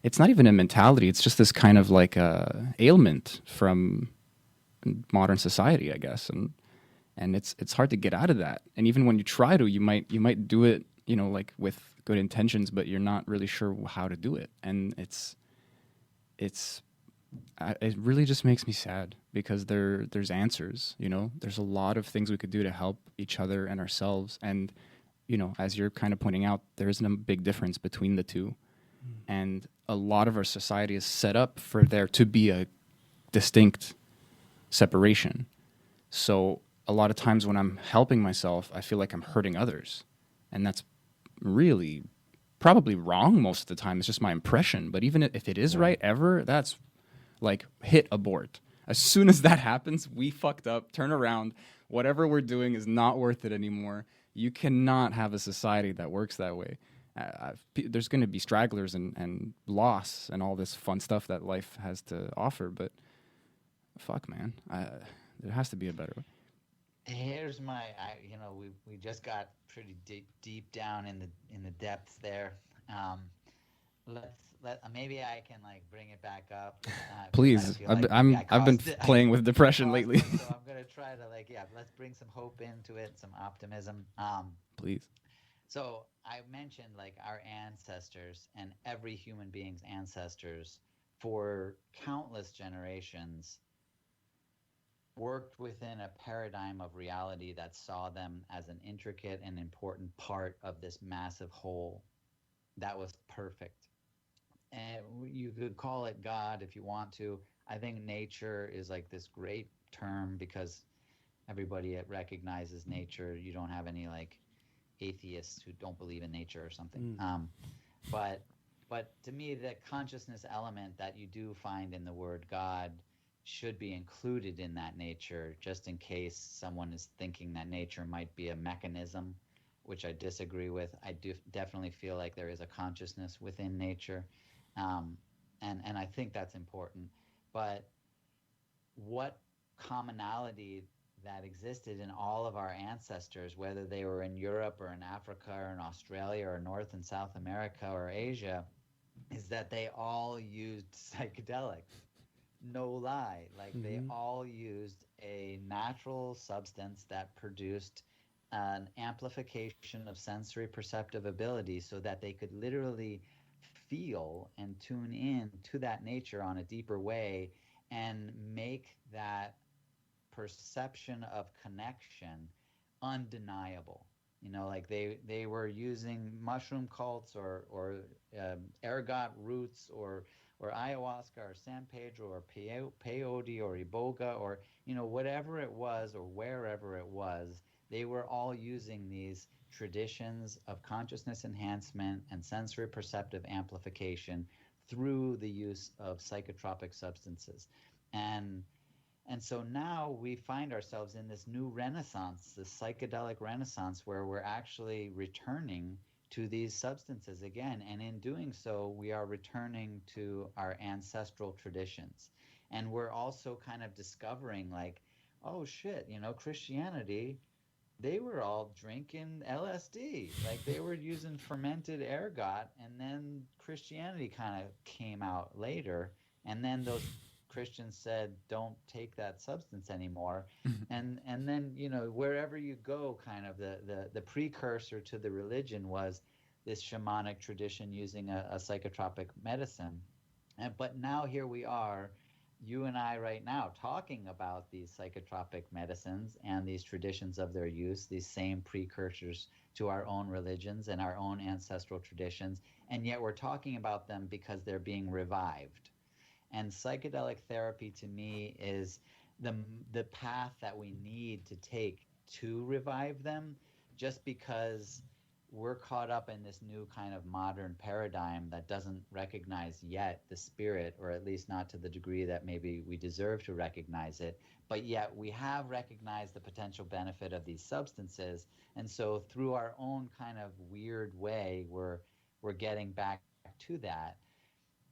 It's not even a mentality. It's just this kind of like ailment from modern society, I guess. And it's hard to get out of that. And even when you try to, you might do it, like with good intentions, but you're not really sure how to do it. And it really just makes me sad, because there's answers, there's a lot of things we could do to help each other and ourselves. And, as you're kind of pointing out, there isn't a big difference between the two. And a lot of our society is set up for there to be a distinct separation. So a lot of times when I'm helping myself, I feel like I'm hurting others. And that's really probably wrong most of the time. It's just my impression. But even if it is right ever, that's like hit abort. As soon as that happens, we fucked up, turn around. Whatever we're doing is not worth it anymore. You cannot have a society that works that way. There's going to be stragglers and loss and all this fun stuff that life has to offer, but fuck, man. There has to be a better way. Here's my, we just got pretty deep down in the depths there. Maybe I can like bring it back up. Please, I've been playing with depression lately. So I'm gonna try to let's bring some hope into it, some optimism. Please. So I mentioned like our ancestors and every human being's ancestors for countless generations worked within a paradigm of reality that saw them as an intricate and important part of this massive whole that was perfect. And you could call it God if you want to. I think nature is like this great term because everybody recognizes nature. You don't have any like atheists who don't believe in nature or something. But to me, the consciousness element that you do find in the word God should be included in that nature, just in case someone is thinking that nature might be a mechanism, which I disagree with. I do definitely feel like there is a consciousness within nature, and I think that's important. But what commonality that existed in all of our ancestors, whether they were in Europe or in Africa or in Australia or North and South America or Asia, is that they all used psychedelics. No lie. Like they all used a natural substance that produced an amplification of sensory perceptive ability so that they could literally feel and tune in to that nature on a deeper way and make that perception of connection undeniable. Like they were using mushroom cults or ergot roots or ayahuasca or San Pedro or peyote or iboga or whatever it was or wherever it was, they were all using these traditions of consciousness enhancement and sensory perceptive amplification through the use of psychotropic substances. And so now we find ourselves in this new renaissance, this psychedelic renaissance, where we're actually returning to these substances again. And in doing so, we are returning to our ancestral traditions. And we're also kind of discovering like, oh shit, Christianity, they were all drinking LSD. Like they were using fermented ergot, and then Christianity kind of came out later. And then those Christians said, don't take that substance anymore. And then, wherever you go, kind of the precursor to the religion was this shamanic tradition using a psychotropic medicine. But now here we are, you and I right now, talking about these psychotropic medicines and these traditions of their use, these same precursors to our own religions and our own ancestral traditions. And yet we're talking about them because they're being revived. And psychedelic therapy to me is the path that we need to take to revive them, just because we're caught up in this new kind of modern paradigm that doesn't recognize yet the spirit, or at least not to the degree that maybe we deserve to recognize it. But yet we have recognized the potential benefit of these substances. And so through our own kind of weird way, we're getting back to that.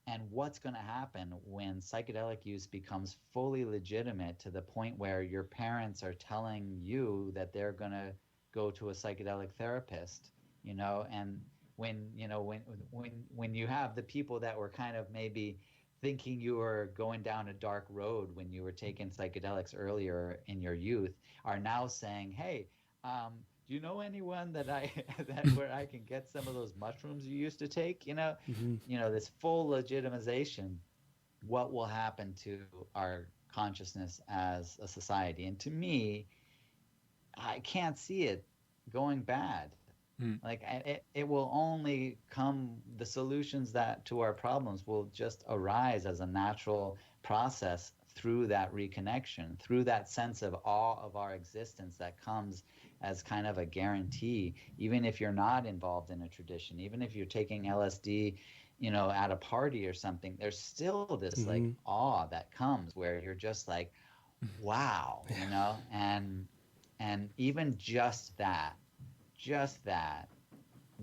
And what's going to happen when psychedelic use becomes fully legitimate to the point where your parents are telling you that they're going to go to a psychedelic therapist, and when you have the people that were kind of maybe thinking you were going down a dark road when you were taking psychedelics earlier in your youth are now saying, hey, do you know anyone that where I can get some of those mushrooms you used to take? This full legitimization. What will happen to our consciousness as a society? And to me, I can't see it going bad. Like it will only come. The solutions to our problems will just arise as a natural process through that reconnection, through that sense of awe of our existence that comes as kind of a guarantee, even if you're not involved in a tradition, even if you're taking LSD, at a party or something, there's still this like awe that comes where you're just like, wow, and even just that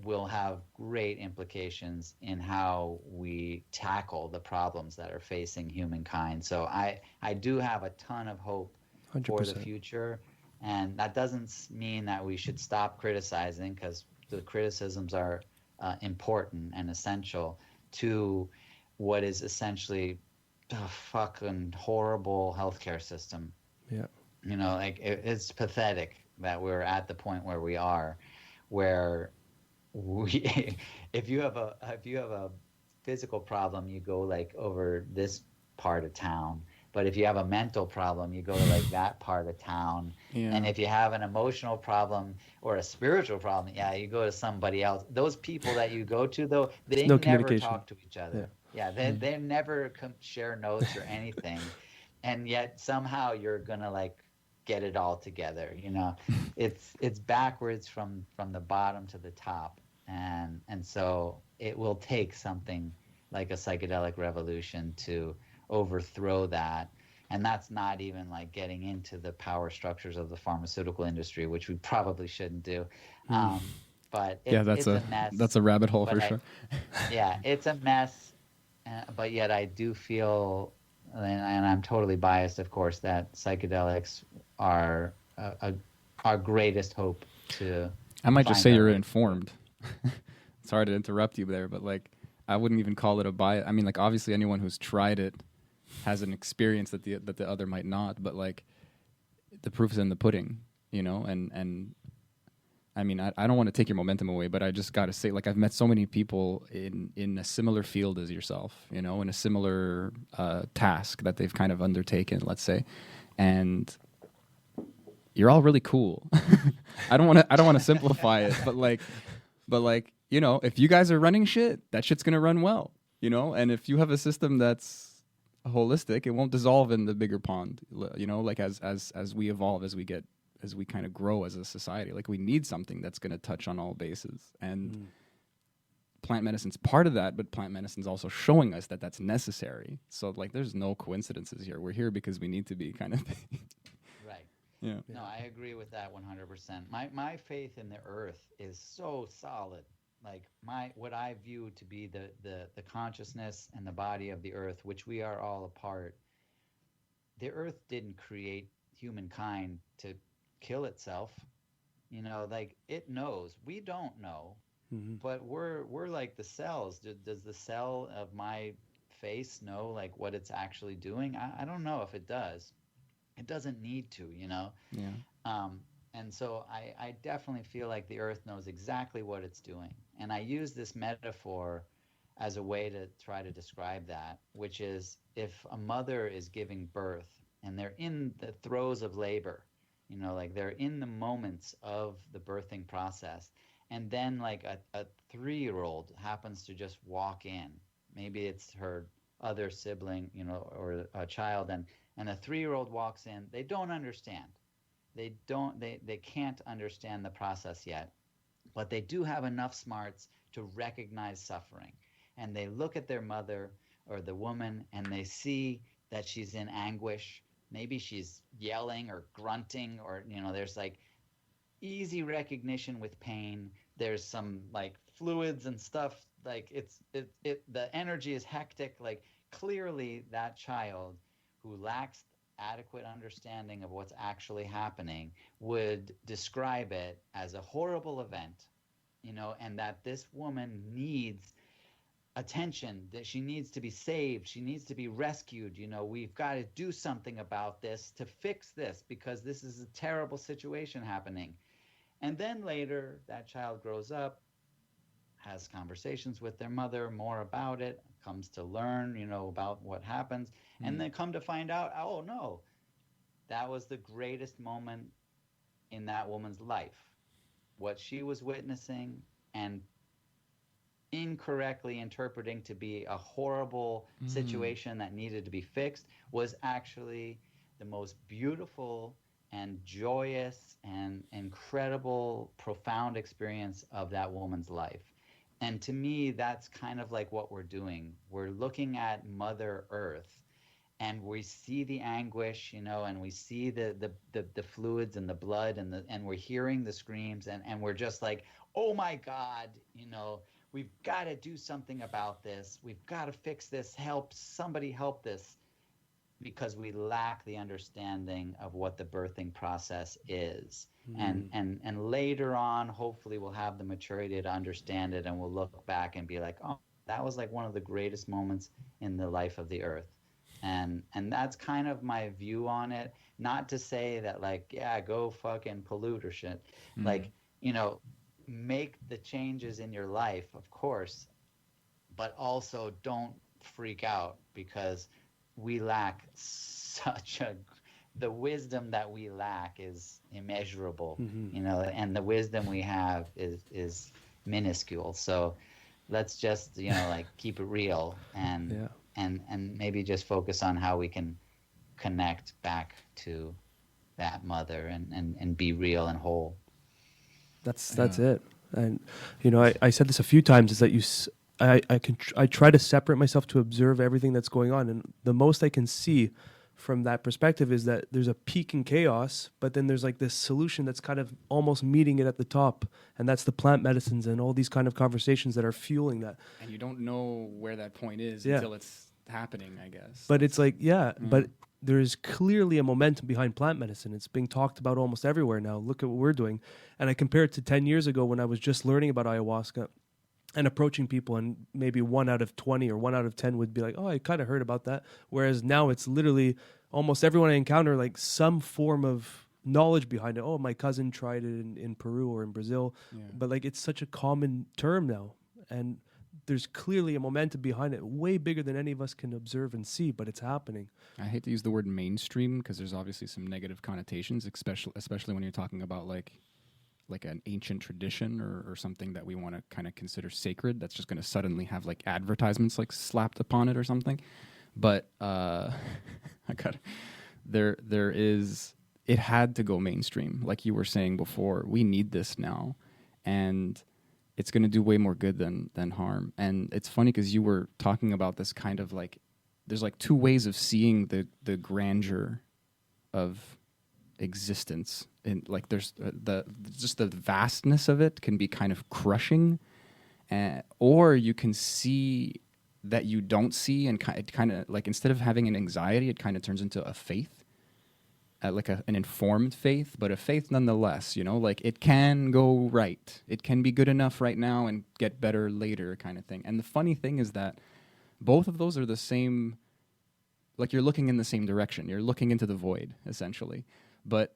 will have great implications in how we tackle the problems that are facing humankind. So I do have a ton of hope for the 100%. future. And that doesn't mean that we should stop criticizing, because the criticisms are important and essential to what is essentially a fucking horrible healthcare system. Yeah. Like it's pathetic that we're at the point where we are, where we, if you have a physical problem, you go like over this part of town. But if you have a mental problem, you go to like that part of town. Yeah. And if you have an emotional problem or a spiritual problem, you go to somebody else. Those people that you go to, though, they no never communication. talk to each other. Yeah, they never share notes or anything. And yet somehow you're gonna like get it all together. It's backwards from the bottom to the top, and so it will take something like a psychedelic revolution to overthrow that. And that's not even like getting into the power structures of the pharmaceutical industry, which we probably shouldn't do. But it's a mess. That's a rabbit hole for sure. Yeah, it's a mess. But yet I do feel, and I'm totally biased, of course, that psychedelics are our greatest hope to. I might just find say our you're way informed. Sorry to interrupt you there, but like I wouldn't even call it a bias. I mean, like obviously anyone who's tried it has an experience that the other might not, but like the proof is in the pudding, and I mean, I don't want to take your momentum away, but I just got to say, like, I've met so many people in a similar field as yourself, in a similar task that they've kind of undertaken, let's say, and you're all really cool. I don't want to simplify it, but like, if you guys are running shit, that shit's gonna run well, and if you have a system that's holistic, it won't dissolve in the bigger pond, like as we evolve, as we kind of grow as a society. Like we need something that's going to touch on all bases, and plant medicine's part of that, but plant medicine's also showing us that that's necessary. So like there's no coincidences here. We're here because we need to be, kind of thing. Right. Yeah. No, I agree with that 100%. My faith in the earth is so solid. Like what I view to be the consciousness and the body of the earth, which we are all a part. The earth didn't create humankind to kill itself. Like it knows. We don't know. But we're like the cells. Does the cell of my face know like what it's actually doing? I don't know if it does. It doesn't need to, Yeah. And so I definitely feel like the earth knows exactly what it's doing. And I use this metaphor as a way to try to describe that, which is if a mother is giving birth and they're in the throes of labor, like they're in the moments of the birthing process, and then like a 3-year-old happens to just walk in. Maybe it's her other sibling, or a child, and a 3-year-old walks in. They don't understand. They can't understand the process yet, but they do have enough smarts to recognize suffering. And they look at their mother or the woman and they see that she's in anguish. Maybe she's yelling or grunting, or there's like easy recognition with pain. There's some like fluids and stuff, like the energy is hectic. Like clearly that child who lacks adequate understanding of what's actually happening would describe it as a horrible event, and that this woman needs attention, that she needs to be saved, she needs to be rescued. We've got to do something about this to fix this, because this is a terrible situation happening. And then later that child grows up, has conversations with their mother more about it, comes to learn, about what happens, and then come to find out, oh no, that was the greatest moment in that woman's life. What she was witnessing and incorrectly interpreting to be a horrible situation that needed to be fixed was actually the most beautiful and joyous and incredible, profound experience of that woman's life. And to me, that's kind of like what we're doing. We're looking at Mother Earth, and we see the anguish, and we see the fluids and the blood, and we're hearing the screams, and we're just like, oh my God, we've got to do something about this. We've got to fix this. Help, somebody help this, because we lack the understanding of what the birthing process is. And later on, hopefully we'll have the maturity to understand it, and we'll look back and be like, oh, that was like one of the greatest moments in the life of the earth. And that's kind of my view on it. Not to say that, like, yeah, go fucking pollute or shit. Like, make the changes in your life, of course, but also don't freak out, because we lack the wisdom that we lack is immeasurable, and the wisdom we have is minuscule. So let's just, like, keep it real, and maybe just focus on how we can connect back to that mother and be real and whole. That's it. And I said this a few times, is that I try to separate myself to observe everything that's going on, and the most I can see from that perspective is that there's a peak in chaos, but then there's like this solution that's kind of almost meeting it at the top, and that's the plant medicines and all these kind of conversations that are fueling that. And you don't know where that point is until it's happening, I guess. But it's like, but there is clearly a momentum behind plant medicine. It's being talked about almost everywhere now. Look at what we're doing. And I compare it to 10 years ago when I was just learning about ayahuasca and approaching people, and maybe 1 out of 20 or 1 out of 10 would be like, oh, I kind of heard about that. Whereas now it's literally almost everyone I encounter, like, some form of knowledge behind it. Oh, my cousin tried it in Peru or in Brazil. Yeah. But like, it's such a common term now. And there's clearly a momentum behind it, way bigger than any of us can observe and see, but it's happening. I hate to use the word mainstream, because there's obviously some negative connotations, especially when you're talking about like an ancient tradition or something that we want to kind of consider sacred, that's just going to suddenly have like advertisements like slapped upon it or something. But it had to go mainstream. Like you were saying before, we need this now, and it's going to do way more good than harm. And it's funny because you were talking about this kind of like, there's like two ways of seeing the grandeur of existence. And like there's just the vastness of it can be kind of crushing, or you can see that you don't see, and it kind of like, instead of having an anxiety, it kind of turns into a faith, like an informed faith, but a faith nonetheless. Like it can go right, it can be good enough right now and get better later, kind of thing. And the funny thing is that both of those are the same. Like you're looking in the same direction, you're looking into the void essentially. But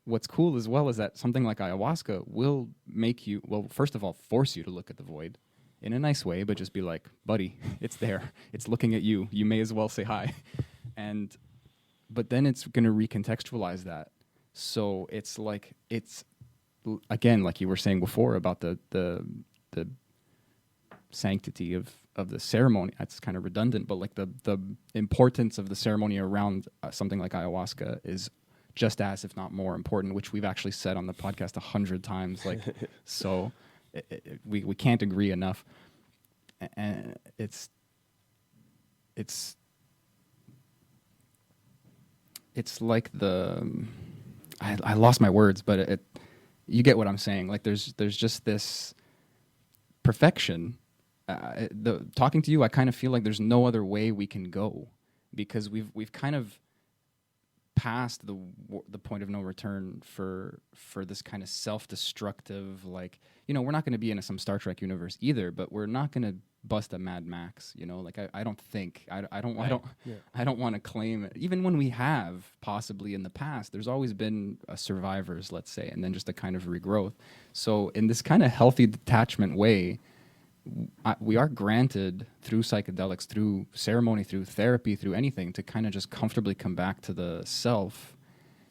what's cool as well is that something like ayahuasca will make you, well, first of all, force you to look at the void in a nice way, but just be like, buddy, it's there. It's looking at you. You may as well say hi. But then it's going to recontextualize that. So it's like, again, like you were saying before about the sanctity of the ceremony. That's kind of redundant, but like the importance of the ceremony around something like ayahuasca is just as, if not more important, which we've actually said on the podcast 100 times. Like, so we can't agree enough. And it's like I lost my words, but you get what I'm saying. Like there's just this perfection. Talking to you, I kind of feel like there's no other way we can go, because we've kind of past the point of no return for this kind of self-destructive, like, we're not going to be in some Star Trek universe either, but we're not going to bust a Mad Max, like I don't think I don't want to claim it. Even when we have possibly in the past, there's always been survivors, let's say, and then just a kind of regrowth. So in this kind of healthy detachment way, we are granted through psychedelics, through ceremony, through therapy, through anything, to kind of just comfortably come back to the self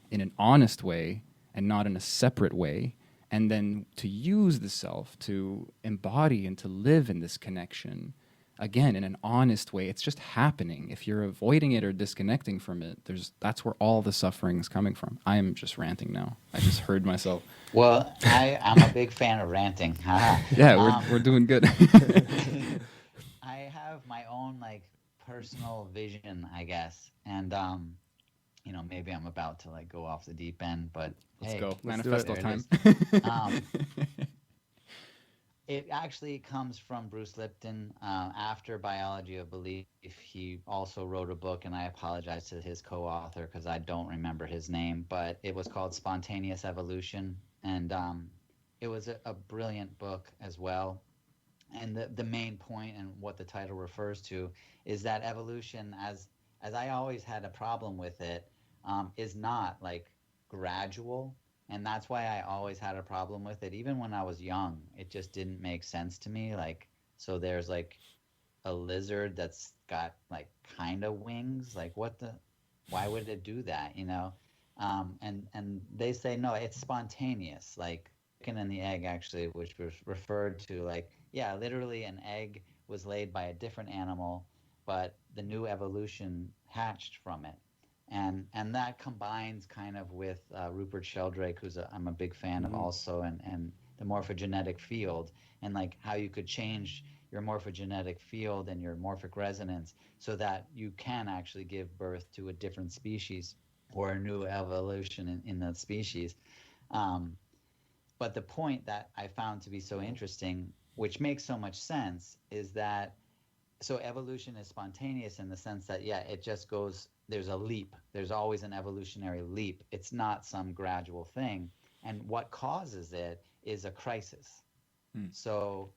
in an honest way and not in a separate way, and then to use the self to embody and to live in this connection again, in an honest way. It's just happening. If you're avoiding it or disconnecting from it, that's where all the suffering is coming from. I am just ranting now. I just heard myself. Well, I'm a big fan of ranting. Yeah, we're doing good. I have my own like personal vision, I guess, and maybe I'm about to like go off the deep end, but Let's hey, go. Let's Manifesto there time. it It actually comes from Bruce Lipton. After Biology of Belief, he also wrote a book, and I apologize to his co-author because I don't remember his name, but it was called Spontaneous Evolution, and it was a brilliant book as well. And the main point and what the title refers to is that evolution, as I always had a problem with it, is not like gradual. And that's why I always had a problem with it. Even when I was young, it just didn't make sense to me. Like, so there's like a lizard that's got like kind of wings. Like why would it do that? And they say, no, it's spontaneous. Like chicken and the egg actually, which was referred to like, yeah, literally an egg was laid by a different animal, but the new evolution hatched from it. And that combines kind of with Rupert Sheldrake, I'm a big fan of also, and the morphogenetic field, and like how you could change your morphogenetic field and your morphic resonance so that you can actually give birth to a different species or a new evolution in that species. But the point that I found to be so interesting, which makes so much sense, is that so evolution is spontaneous in the sense that, yeah, it just goes, there's a leap. There's always an evolutionary leap. It's not some gradual thing. And what causes it is a crisis. So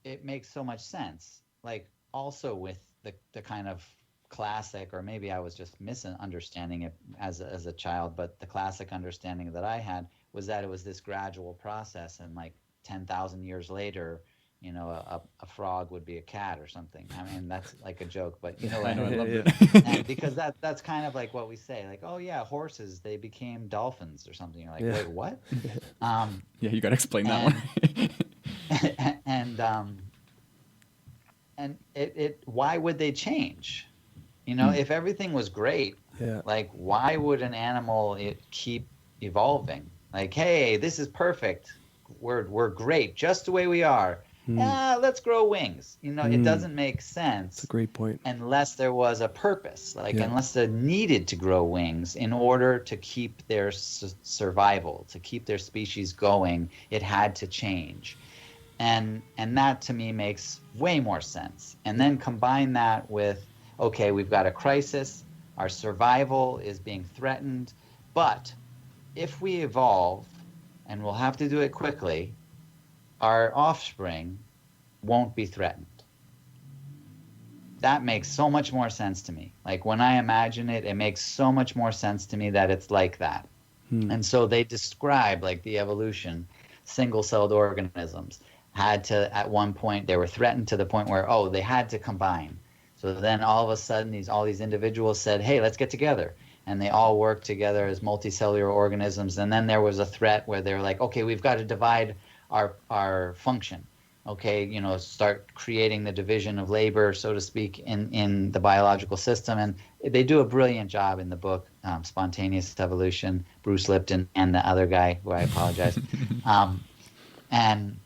it makes so much sense. Like also with the kind of classic, or maybe I was just misunderstanding it as a child, but the classic understanding that I had was that it was this gradual process, and like 10,000 years later, a frog would be a cat or something. I mean, that's like a joke, but you know what I mean? I love it. And because that's kind of like what we say, like, oh yeah, horses, they became dolphins or something. You're like, wait, what? Yeah, you got to explain that one. and it why would they change? If everything was great, like why would an animal keep evolving? Like, hey, this is perfect. We're great just the way we are. Let's grow wings. It doesn't make sense. That's a great point. Unless there was a purpose, unless they needed to grow wings in order to keep their survival, to keep their species going, it had to change. And that to me makes way more sense. And then combine that with, okay, we've got a crisis, our survival is being threatened, but if we evolve, and we'll have to do it quickly, our offspring won't be threatened. That makes so much more sense to me. Like when I imagine it, it makes so much more sense to me that it's like that. And so they describe like the evolution, single-celled organisms had to, at one point, they were threatened to the point where, they had to combine. So then all of a sudden, all these individuals said, hey, let's get together. And they all worked together as multicellular organisms. And then there was a threat where they're like, okay, we've got to divide our function. Okay, start creating the division of labor, so to speak, in the biological system. And they do a brilliant job in the book, Spontaneous Evolution, Bruce Lipton, and the other guy, who I apologize. And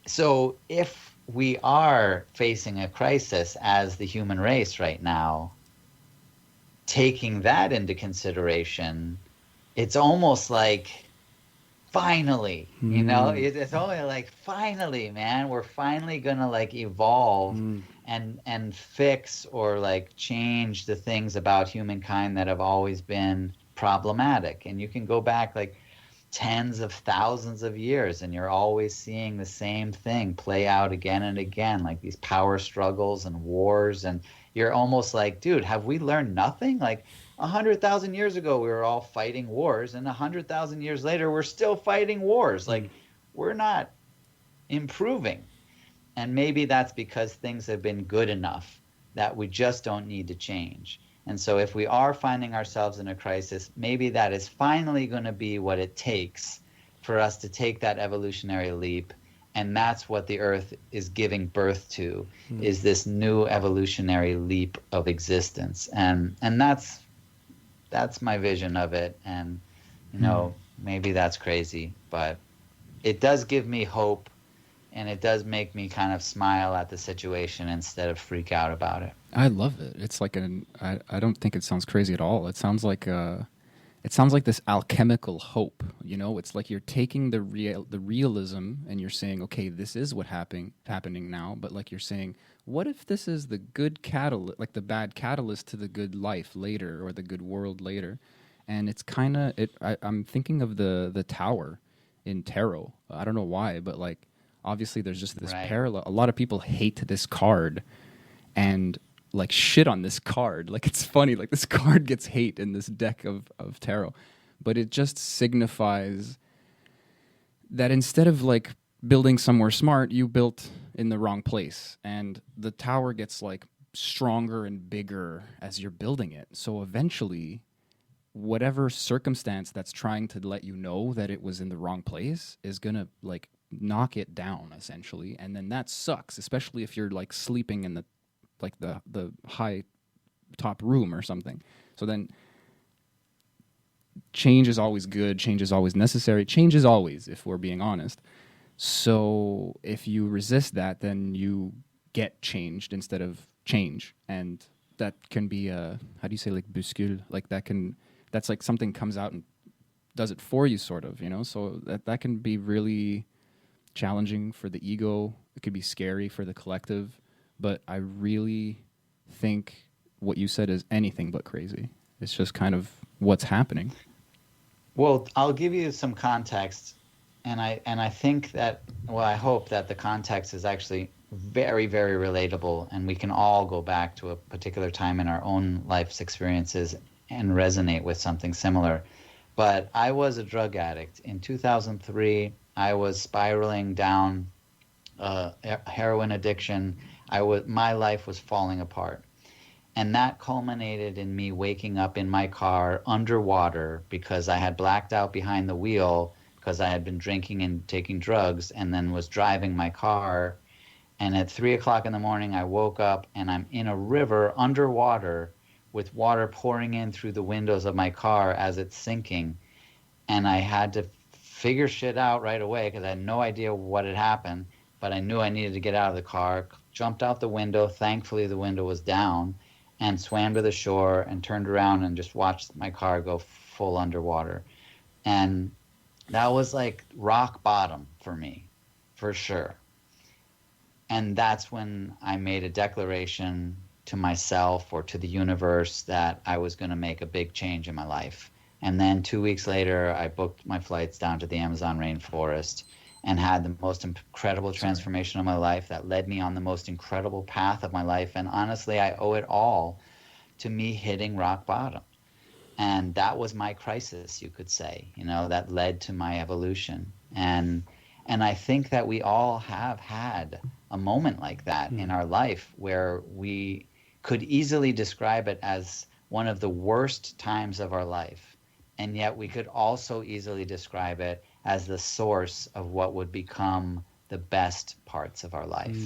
so if we are facing a crisis as the human race right now, taking that into consideration, it's almost like finally, it's only like finally, man, we're finally gonna like evolve and fix or like change the things about humankind that have always been problematic. And you can go back like tens of thousands of years and you're always seeing the same thing play out again and again, like these power struggles and wars, and you're almost like, dude, have we learned nothing? Like 100,000 years ago, we were all fighting wars, and 100,000 years later, we're still fighting wars. Like, we're not improving. And maybe that's because things have been good enough that we just don't need to change. And so if we are finding ourselves in a crisis, maybe that is finally going to be what it takes for us to take that evolutionary leap And that's what the earth is giving birth to, is this new evolutionary leap of existence. And that's my vision of it. And, you know, maybe that's crazy, but it does give me hope, and it does make me kind of smile at the situation instead of freak out about it. I love it. It's like I don't think it sounds crazy at all. It sounds like this alchemical hope, you know? It's like you're taking the realism and you're saying, okay, this is what happening now, but like you're saying, what if this is the good catalyst, like the bad catalyst to the good life later, or the good world later? And it's kind of I'm thinking of the tower in tarot. I don't know why, but like obviously there's just this parallel. A lot of people hate this card and like shit on this card. Like, it's funny, like this card gets hate in this deck of tarot, but it just signifies that instead of like building somewhere smart, you built in the wrong place, and the tower gets like stronger and bigger as you're building it. So eventually, whatever circumstance that's trying to let you know that it was in the wrong place is gonna like knock it down essentially, and then that sucks, especially if you're like sleeping in the high top room or something. So then change is always good, change is always necessary, change is always, if we're being honest. So if you resist that, then you get changed instead of change. And that can be how do you say, like bouscule? Like that's like something comes out and does it for you, sort of, you know? So that can be really challenging for the ego. It could be scary for the collective. But I really think what you said is anything but crazy. It's just kind of what's happening. Well, I'll give you some context, and I think that, well, I hope that the context is actually very, very relatable, and we can all go back to a particular time in our own life's experiences and resonate with something similar. But I was a drug addict. In 2003, I was spiraling down heroin addiction. My life was falling apart. And that culminated in me waking up in my car underwater because I had blacked out behind the wheel because I had been drinking and taking drugs, and then was driving my car. And at 3 o'clock in the morning, I woke up and I'm in a river underwater with water pouring in through the windows of my car as it's sinking. And I had to figure shit out right away because I had no idea what had happened, but I knew I needed to get out of the car. Jumped out the window. Thankfully, the window was down, and swam to the shore and turned around and just watched my car go full underwater. And that was like rock bottom for me, for sure. And that's when I made a declaration to myself or to the universe that I was going to make a big change in my life. And then 2 weeks later, I booked my flights down to the Amazon rainforest and had the most incredible transformation of my life that led me on the most incredible path of my life. And honestly, I owe it all to me hitting rock bottom. And that was my crisis, you could say, you know, that led to my evolution. And I think that we all have had a moment like that in our life where we could easily describe it as one of the worst times of our life. And yet we could also easily describe it as the source of what would become the best parts of our life.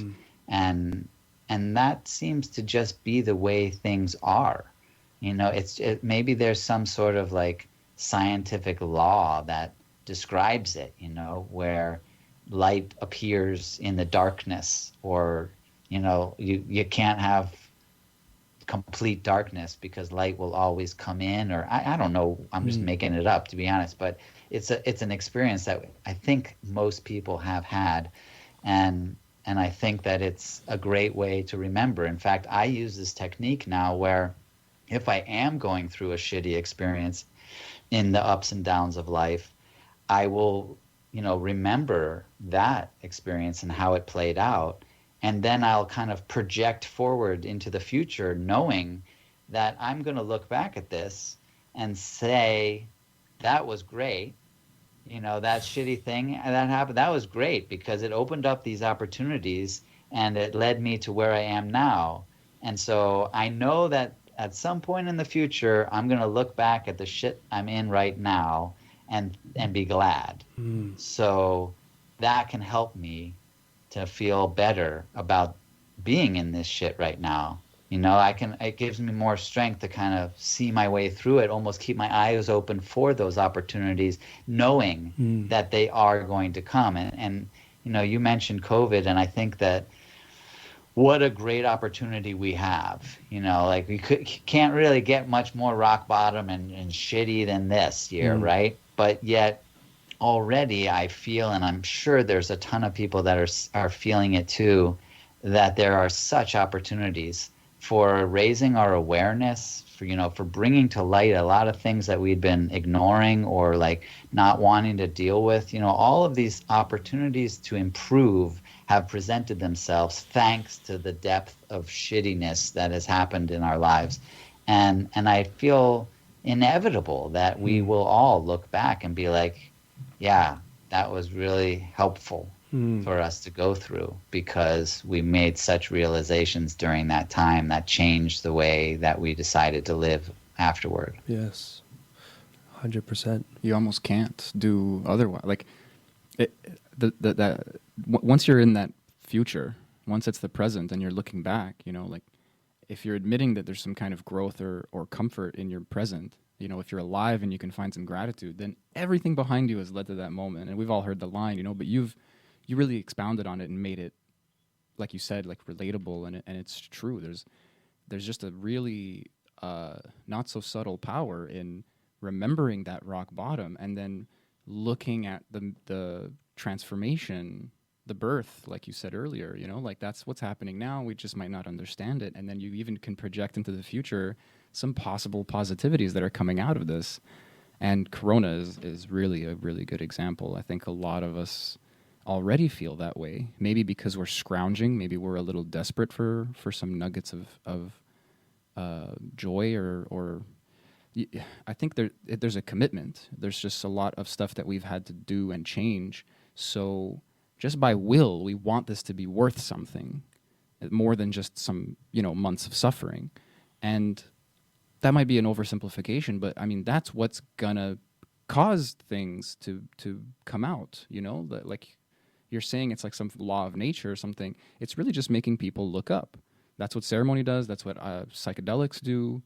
And that seems to just be the way things are. You know, maybe there's some sort of like scientific law that describes it, you know, where light appears in the darkness, or, you know, you can't have complete darkness because light will always come in, or I don't know, I'm just making it up, to be honest, but it's an experience that I think most people have had, and I think that it's a great way to remember. In fact, I use this technique now where if I am going through a shitty experience in the ups and downs of life, I will, you know, remember that experience and how it played out, and then I'll kind of project forward into the future, knowing that I'm going to look back at this and say, that was great. You know, that shitty thing that happened, that was great because it opened up these opportunities and it led me to where I am now. And so I know that at some point in the future, I'm going to look back at the shit I'm in right now and be glad. So that can help me to feel better about being in this shit right now. It gives me more strength to kind of see my way through it, almost keep my eyes open for those opportunities, knowing that they are going to come. And you mentioned COVID, and I think that what a great opportunity we have. Like can't really get much more rock bottom and shitty than this year, right? But yet already I feel, and I'm sure there's a ton of people that are feeling it too, that there are such opportunities for raising our awareness, for bringing to light a lot of things that we'd been ignoring or like not wanting to deal with. All of these opportunities to improve have presented themselves thanks to the depth of shittiness that has happened in our lives. And I feel inevitable that we will all look back and be like, yeah, that was really helpful for us to go through, because we made such realizations during that time that changed the way that we decided to live afterward. Yes, 100%. You almost can't do otherwise. Like, once you're in that future, once it's the present and you're looking back, like if you're admitting that there's some kind of growth or comfort in your present, if you're alive and you can find some gratitude, then everything behind you has led to that moment. And we've all heard the line, but you really expounded on it and made it, like you said, like relatable, and it's true. There's just a really not so subtle power in remembering that rock bottom and then looking at the transformation, the birth, like you said earlier. Like that's what's happening now. We just might not understand it, and then you even can project into the future some possible positivities that are coming out of this. And Corona is really a really good example. I think a lot of us already feel that way, maybe because we're scrounging, maybe we're a little desperate for some nuggets of joy or I think there's a commitment. There's just a lot of stuff that we've had to do and change. So just by will, we want this to be worth something more than just some, months of suffering. And that might be an oversimplification, but I mean, that's what's gonna cause things to come out, like you're saying, it's like some law of nature or something. It's really just making people look up. That's what ceremony does. That's what psychedelics do.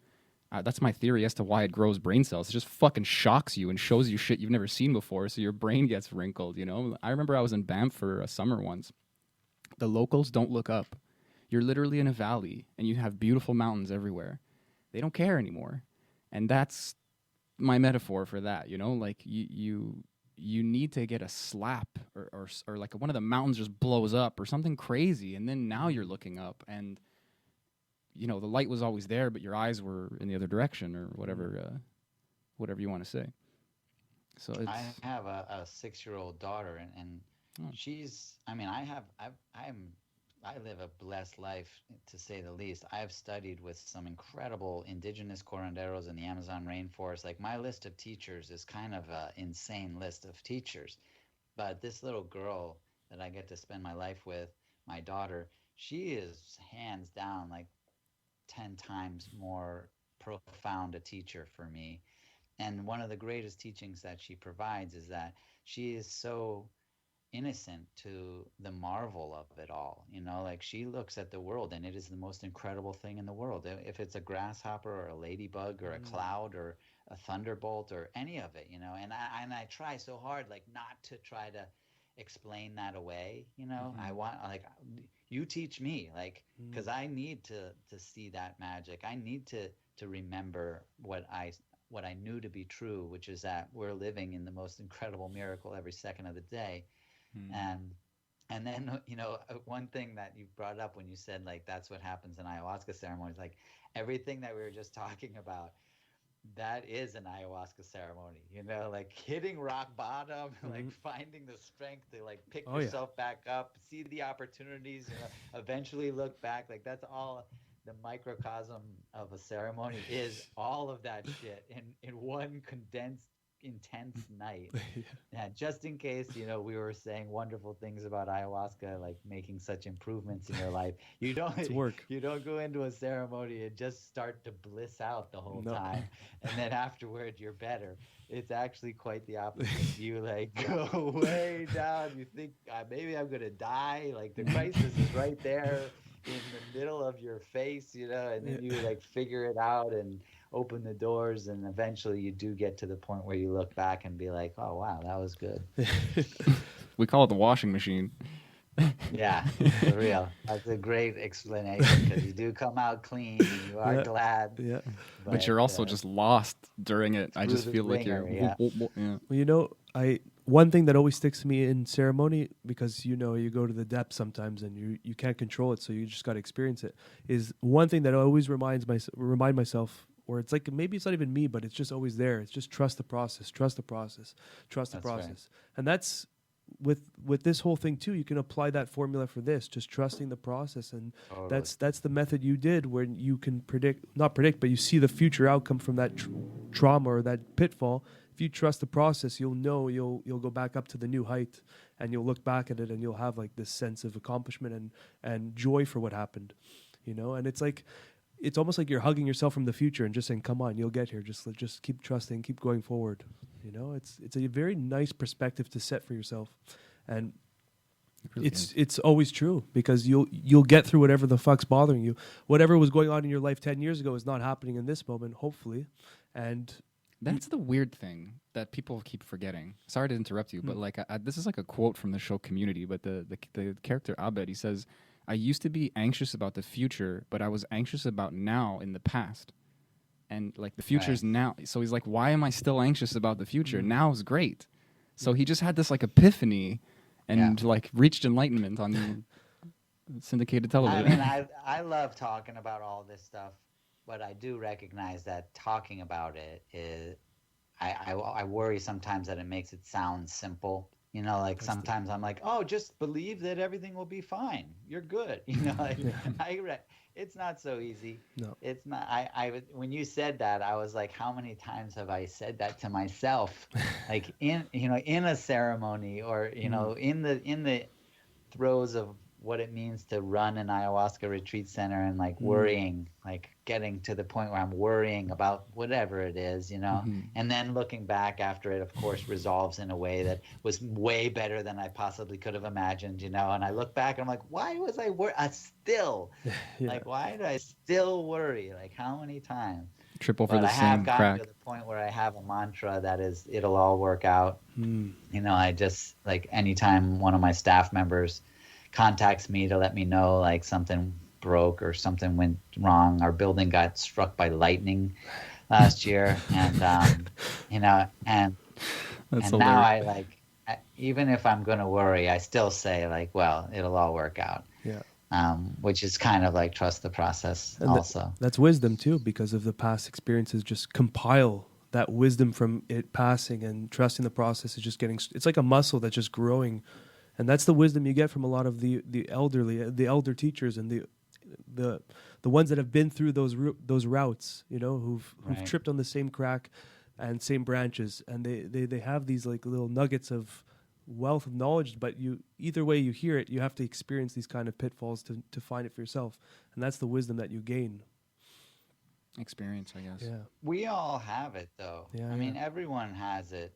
That's my theory as to why it grows brain cells. It just fucking shocks you and shows you shit you've never seen before, so your brain gets wrinkled, I remember I was in Banff for a summer once. The locals don't look up. You're literally in a valley, and you have beautiful mountains everywhere. They don't care anymore. And that's my metaphor for that, like you need to get a slap or like one of the mountains just blows up or something crazy, and then now you're looking up and the light was always there, but your eyes were in the other direction or whatever you want to say. So I have a 6-year-old daughter, and she's, I live a blessed life, to say the least. I've studied with some incredible indigenous curanderos in the Amazon rainforest. Like, my list of teachers is kind of an insane list of teachers. But this little girl that I get to spend my life with, my daughter, she is hands down like 10 times more profound a teacher for me. And one of the greatest teachings that she provides is that she is so innocent to the marvel of it all. Like, she looks at the world and it is the most incredible thing in the world. If it's a grasshopper or a ladybug or a cloud or a thunderbolt or any of it, and I try so hard, like, not to try to explain that away. I want, like, you teach me, like, because I need to see that magic. I need to remember what I knew to be true, which is that we're living in the most incredible miracle every second of the day. And then, one thing that you brought up when you said, like, that's what happens in ayahuasca ceremonies, like everything that we were just talking about, that is an ayahuasca ceremony, like hitting rock bottom, like finding the strength to like pick yourself back up, see the opportunities, eventually look back. Like, that's all the microcosm of a ceremony is, all of that shit in one condensed intense night. And just in case, we were saying wonderful things about ayahuasca, like making such improvements in your life, you don't It's work. you don't go into a ceremony and just start to bliss out the whole No. time, and then afterward you're better. It's actually quite the opposite. You like go way down. You think maybe I'm gonna die. Like the crisis is right there in the middle of your face, and then you like figure it out and open the doors, and eventually you do get to the point where you look back and be like, oh wow, that was good. We call it the washing machine. Yeah, for real. That's a great explanation, because you do come out clean and you are glad. Yeah. But you're also just lost during it. I just feel like you're... yeah. Well, one thing that always sticks to me in ceremony, because you go to the depths sometimes and you can't control it, so you just got to experience it, is one thing that I always remind myself, or it's like maybe it's not even me, but it's just always there. It's just trust the process, trust the process, trust the process. Right. And that's with this whole thing too. You can apply that formula for this, just trusting the process, and that's the method you did, where you can not predict, but you see the future outcome from that trauma or that pitfall. If you trust the process, you'll know you'll go back up to the new height, and you'll look back at it and you'll have like this sense of accomplishment and joy for what happened, and it's almost like you're hugging yourself from the future and just saying, come on, you'll get here. Just keep trusting, keep going forward. It's a very nice perspective to set for yourself. And it's always true, because you'll get through whatever the fuck's bothering you. Whatever was going on in your life 10 years ago is not happening in this moment, hopefully. And that's the weird thing that people keep forgetting. Sorry to interrupt you, but like this is like a quote from the show Community, but the character Abed, he says, I used to be anxious about the future, but I was anxious about now in the past. And like the future's now. So he's like, why am I still anxious about the future? Now's great. So he just had this like epiphany and like reached enlightenment on syndicated television. I mean, I love talking about all this stuff, but I do recognize that talking about it is, I worry sometimes that it makes it sound simple. Sometimes I'm like, oh, just believe that everything will be fine. You're good. It's not so easy. No, it's not. When you said that, I was like, how many times have I said that to myself? Like in a ceremony, or in the throes of what it means to run an ayahuasca retreat center, and like worrying, like getting to the point where I'm worrying about whatever it is, and then looking back after it, of course, resolves in a way that was way better than I possibly could have imagined, and I look back and I'm like, why was I like, why did I still worry? Like, how many times? Triple for the same crack. I have gotten to the point where I have a mantra that is, it'll all work out. I just, like, anytime one of my staff members contacts me to let me know like something broke or something went wrong. Our building got struck by lightning last year, and and now I even if I'm going to worry, I still say like, well, it'll all work out. Yeah. Which is kind of like trust the process. And also that's wisdom too, because of the past experiences. Just compile that wisdom from it passing, and trusting the process is just getting. It's like a muscle that's just growing. And that's the wisdom you get from a lot of the elder teachers, and the ones that have been through those routes, who've tripped on the same crack and same branches, and they have these like little nuggets of wealth of knowledge. But either way you hear it, you have to experience these kind of pitfalls to find it for yourself, and that's the wisdom that you gain. Experience, I guess. Yeah, we all have it though. Yeah, I mean, everyone has it.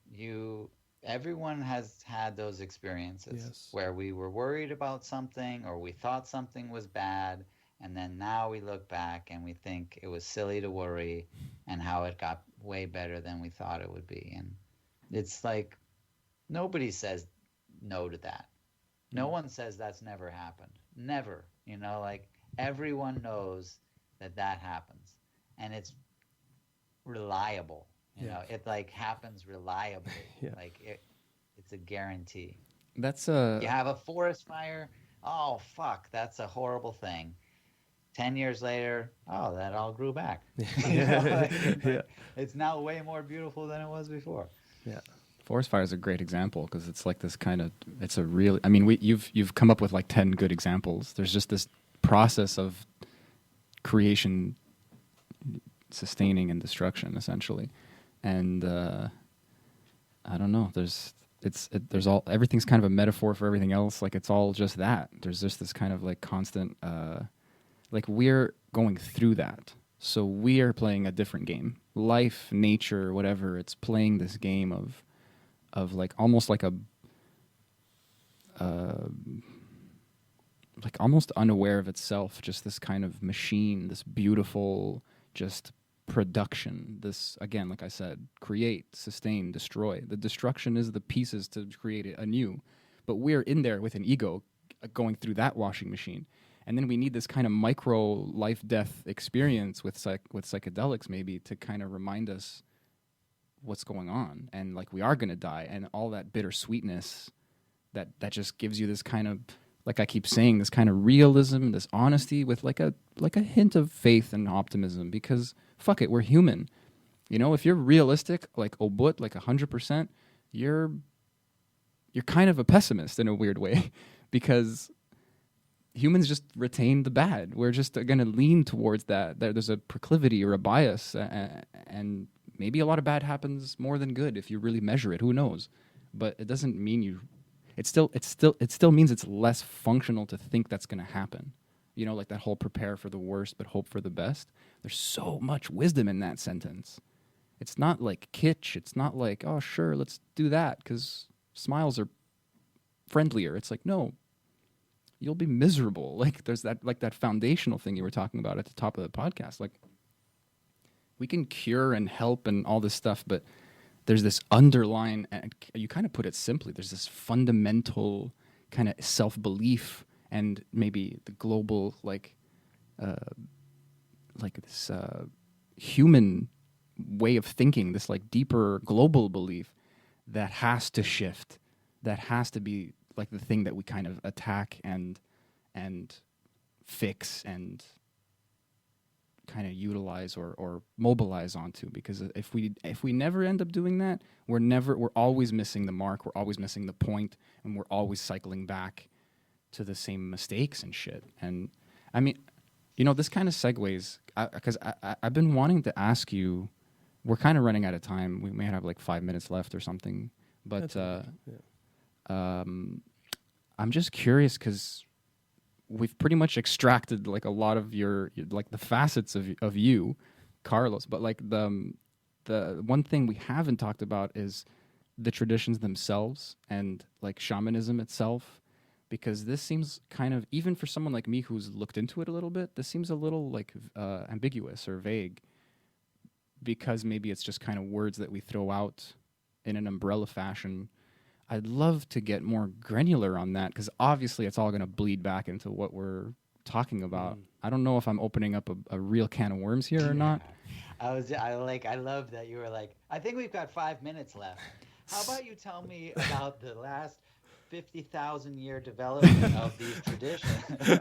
Everyone has had those experiences where we were worried about something, or we thought something was bad, and then now we look back and we think it was silly to worry, and how it got way better than we thought it would be. And it's like nobody says no to that. No one says that's never happened. Never. Like everyone knows that happens, and it's reliable. It like happens reliably. Like it's a guarantee. That's you have a forest fire. Oh fuck, that's a horrible thing. 10 years later, oh, that all grew back. It's now way more beautiful than it was before. Yeah. Forest fire is a great example, because it's like this kind of, it's a really, I mean, you've come up with like 10 good examples. There's just this process of creation, sustaining, and destruction, essentially. And I don't know. There's all, everything's kind of a metaphor for everything else. Like it's all just that. There's just this kind of like constant, like we're going through that. So we are playing a different game. Life, nature, whatever. It's playing this game of like almost like a, like almost unaware of itself. Just this kind of machine, this beautiful, just production. This, again, like I said, create, sustain, destroy. The destruction is the pieces to create it anew. But we're in there with an ego going through that washing machine. And then we need this kind of micro life-death experience with psychedelics maybe to kind of remind us what's going on. And like we are going to die. And all that bittersweetness that just gives you this kind of, like I keep saying, this kind of realism, this honesty with like a hint of faith and optimism. Because fuck it, we're human. You know, if you're realistic, like Obut, like 100%, you're kind of a pessimist in a weird way. Because humans just retain the bad. We're just going to lean towards that. There's a proclivity or a bias, and maybe a lot of bad happens more than good if you really measure it. Who knows? But it doesn't mean you. It still means it's less functional to think that's going to happen. You know, like that whole prepare for the worst but hope for the best. There's so much wisdom in that sentence. It's not like kitsch. It's not like, oh sure, let's do that because smiles are friendlier. It's like, no. You'll be miserable. Like there's that foundational thing you were talking about at the top of the podcast. Like we can cure and help and all this stuff, but there's this underlying, and you kind of put it simply, there's this fundamental kind of self-belief and maybe the global like this human way of thinking, this like deeper global belief that has to shift, that has to be like the thing that we kind of attack and fix and kind of utilize or mobilize onto. Because if we never end up doing that, we're always missing the mark, we're always missing the point, and we're always cycling back to the same mistakes and shit. And I mean, you know, this kind of segues, because I've been wanting to ask you, we're kind of running out of time, we may have like 5 minutes left or something, but I'm just curious because we've pretty much extracted like a lot of your like the facets of you, Carlos. But like the one thing we haven't talked about is the traditions themselves and like shamanism itself, because this seems kind of, even for someone like me who's looked into it a little bit, this seems a little like ambiguous or vague, because maybe it's just kind of words that we throw out in an umbrella fashion. I'd love to get more granular on that, because obviously it's all going to bleed back into what we're talking about. I don't know if I'm opening up a real can of worms here or not. I love that you were like, I think we've got 5 minutes left. How about you tell me about the last 50,000 year development of these traditions?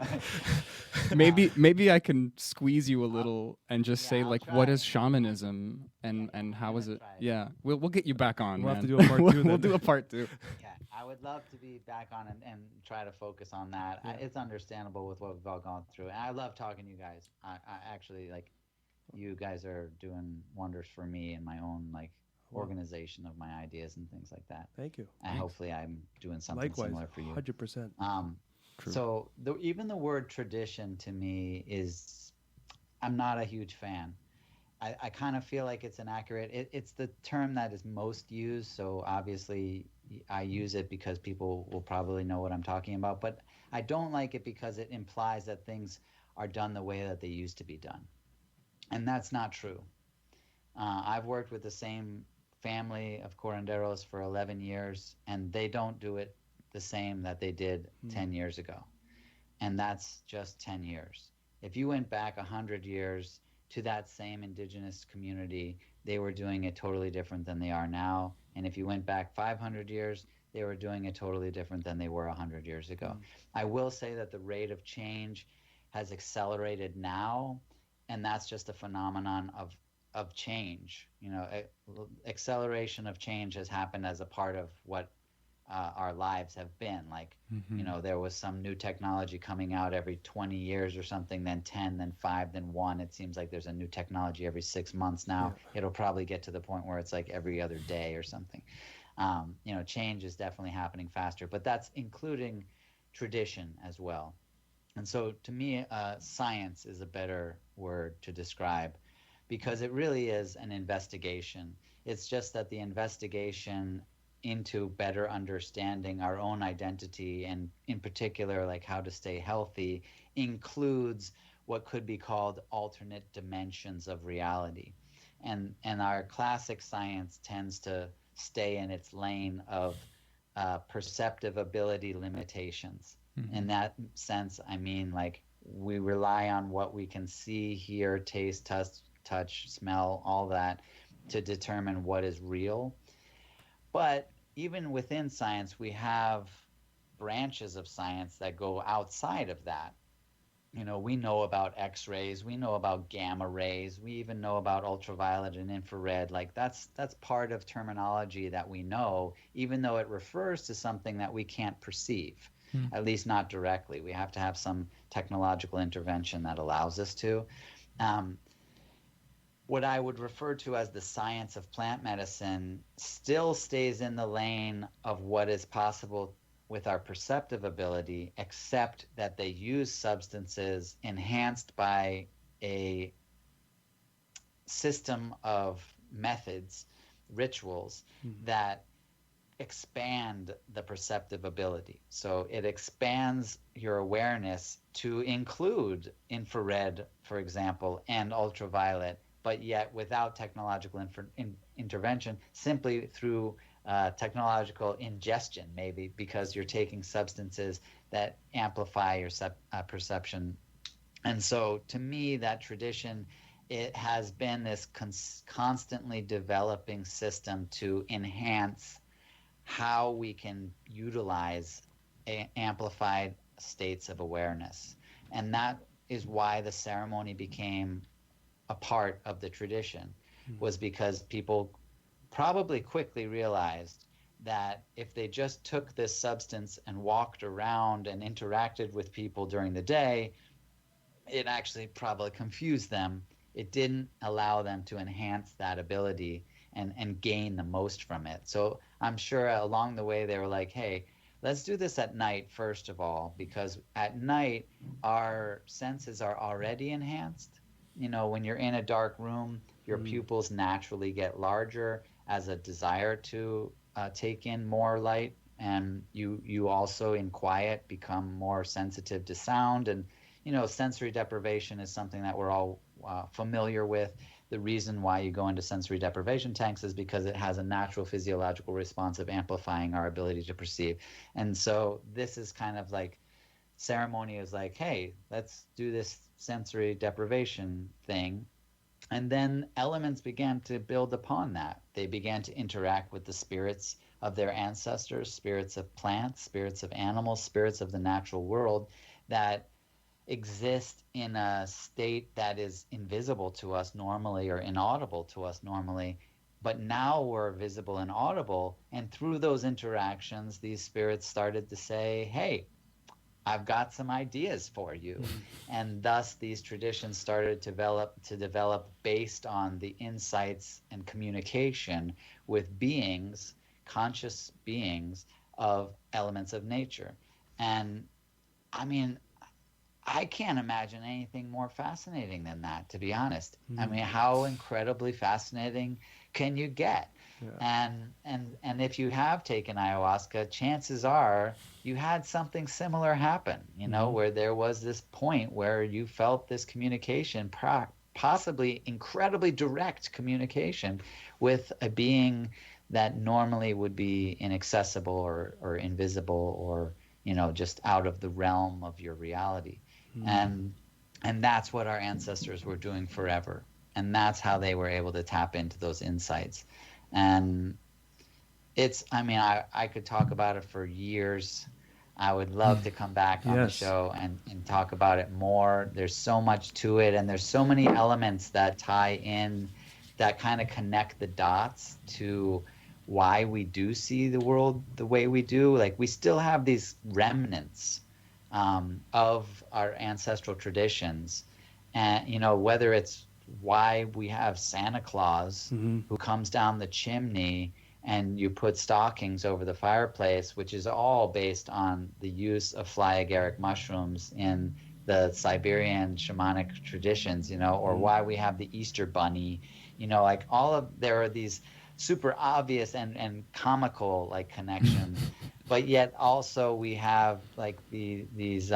Maybe I can squeeze you a little and just say I'll like, try. what is shamanism and how is it? try. Yeah, we'll get you back on. We'll man. have to do a part two We'll then. do a part two. Yeah, I would love to be back on and try to focus on that. It's understandable with what we've all gone through. And I love talking to you guys. I actually, like, you guys are doing wonders for me in my own, like, organization of my ideas and things like that. Thank you. And hopefully I'm doing something Likewise, similar for you. 100%. True. So even the word tradition to me is, I'm not a huge fan. I kind of feel like it's inaccurate. It's the term that is most used, so obviously I use it because people will probably know what I'm talking about, but I don't like it because it implies that things are done the way that they used to be done. And that's not true. I've worked with the same family of curanderos for 11 years, and they don't do it the same that they did 10 years ago. And that's just 10 years. If you went back 100 years to that same indigenous community, they were doing it totally different than they are now. And if you went back 500 years, they were doing it totally different than they were 100 years ago. I will say that the rate of change has accelerated now, and that's just a phenomenon of change. You know, acceleration of change has happened as a part of what our lives have been. Like, you know, there was some new technology coming out every 20 years or something, then 10, then 5, then 1. It seems like there's a new technology every 6 months now. It'll probably get to the point where it's like every other day or something. Change is definitely happening faster, but that's including tradition as well. And so to me, science is a better word to describe, because it really is an investigation. It's just that the investigation into better understanding our own identity, and in particular, like how to stay healthy, includes what could be called alternate dimensions of reality. And our classic science tends to stay in its lane of perceptive ability limitations. In that sense, I mean, like, we rely on what we can see, hear, taste, touch, smell, all that, to determine what is real. But even within science, we have branches of science that go outside of that. We know about X-rays, we know about gamma rays, we even know about ultraviolet and infrared. Like, that's part of terminology that we know, even though it refers to something that we can't perceive, at least not directly. We have to have some technological intervention that allows us to. What I would refer to as the science of plant medicine still stays in the lane of what is possible with our perceptive ability, except that they use substances enhanced by a system of methods, rituals, that expand the perceptive ability. So it expands your awareness to include infrared, for example, and ultraviolet, but yet without technological intervention, simply through technological ingestion, maybe, because you're taking substances that amplify your perception. And so to me, that tradition, it has been this constantly developing system to enhance how we can utilize amplified states of awareness. And that is why the ceremony became a part of the tradition, was because people probably quickly realized that if they just took this substance and walked around and interacted with people during the day, it actually probably confused them. It didn't allow them to enhance that ability and gain the most from it. So I'm sure along the way they were like, hey, let's do this at night, first of all, because at night our senses are already enhanced. When you're in a dark room, your pupils naturally get larger as a desire to take in more light, and you also in quiet become more sensitive to sound. And sensory deprivation is something that we're all familiar with. The reason why you go into sensory deprivation tanks is because it has a natural physiological response of amplifying our ability to perceive. And so this is kind of like, ceremony is like, hey, let's do this sensory deprivation thing. And then elements began to build upon that. They began to interact with the spirits of their ancestors, spirits of plants, spirits of animals, spirits of the natural world that exist in a state that is invisible to us normally, or inaudible to us normally. But now we're visible and audible. And through those interactions, these spirits started to say, hey, I've got some ideas for you. And thus these traditions started to develop based on the insights and communication with beings, conscious beings of elements of nature. And I mean, I can't imagine anything more fascinating than that, to be honest. I mean, how incredibly fascinating can you get? Yeah. And if you have taken ayahuasca, chances are you had something similar happen, where there was this point where you felt this communication, possibly incredibly direct communication with a being that normally would be inaccessible or invisible, or just out of the realm of your reality. And that's what our ancestors were doing forever. And that's how they were able to tap into those insights. And I could talk about it for years. I would love to come back on the show and talk about it more. There's so much to it, and there's so many elements that tie in, that kind of connect the dots to why we do see the world the way we do. Like, we still have these remnants of our ancestral traditions, and whether it's why we have Santa Claus who comes down the chimney and you put stockings over the fireplace, which is all based on the use of fly agaric mushrooms in the Siberian shamanic traditions, or why we have the Easter bunny, like there are these super obvious and comical like connections, but yet also we have like these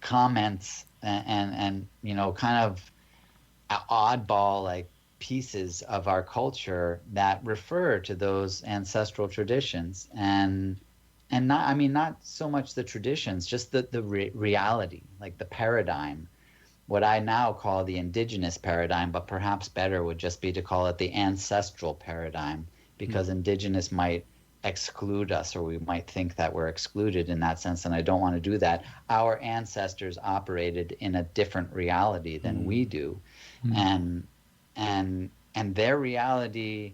comments and kind of oddball like pieces of our culture that refer to those ancestral traditions, and not so much the traditions, just the reality, like the paradigm, what I now call the indigenous paradigm, but perhaps better would just be to call it the ancestral paradigm, because indigenous might exclude us, or we might think that we're excluded in that sense, and I don't want to do that. Our ancestors operated in a different reality than we do, and their reality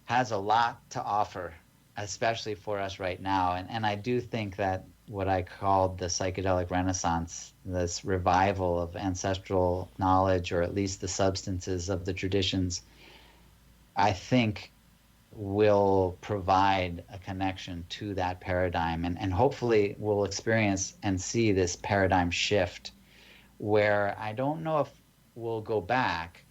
has a lot to offer, especially for us right now. And I do think that what I called the Psychedelic Renaissance, this revival of ancestral knowledge, or at least the substances of the traditions, I think will provide a connection to that paradigm. And hopefully we'll experience and see this paradigm shift, where I don't know if we'll go back,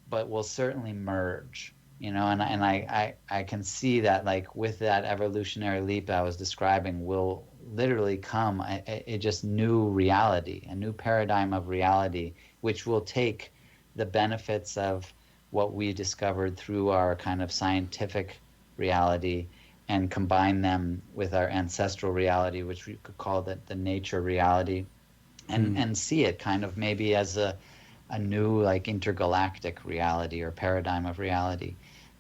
but we'll certainly merge. And I can see that, like, with that evolutionary leap I was describing, will literally come a just new reality, a new paradigm of reality, which will take the benefits of what we discovered through our kind of scientific reality and combine them with our ancestral reality, which we could call the nature reality, and see it kind of maybe as a new like intergalactic reality or paradigm of reality.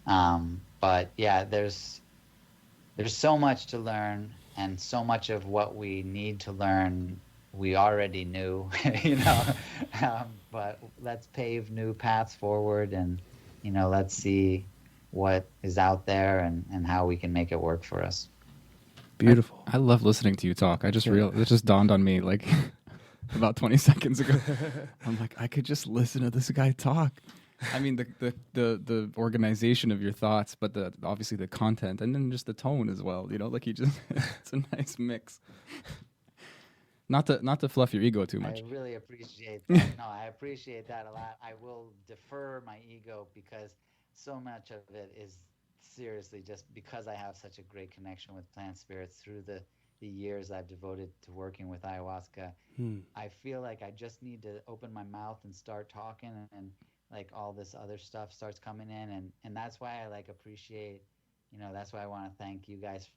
But yeah, there's so much to learn, and so much of what we need to learn we already knew, but let's pave new paths forward, and let's see what is out there and how we can make it work for us. Beautiful. I love listening to you talk. I just it just dawned on me like about 20 seconds ago. I'm like, I could just listen to this guy talk. I mean, the organization of your thoughts, but obviously the content, and then just the tone as well. Like it's a nice mix. Not to fluff your ego too much. I really appreciate that. No, I appreciate that a lot. I will defer my ego, because so much of it is seriously just because I have such a great connection with plant spirits through the years I've devoted to working with ayahuasca. I feel like I just need to open my mouth and start talking, and like all this other stuff starts coming in, and that's why I like appreciate, that's why I want to thank you guys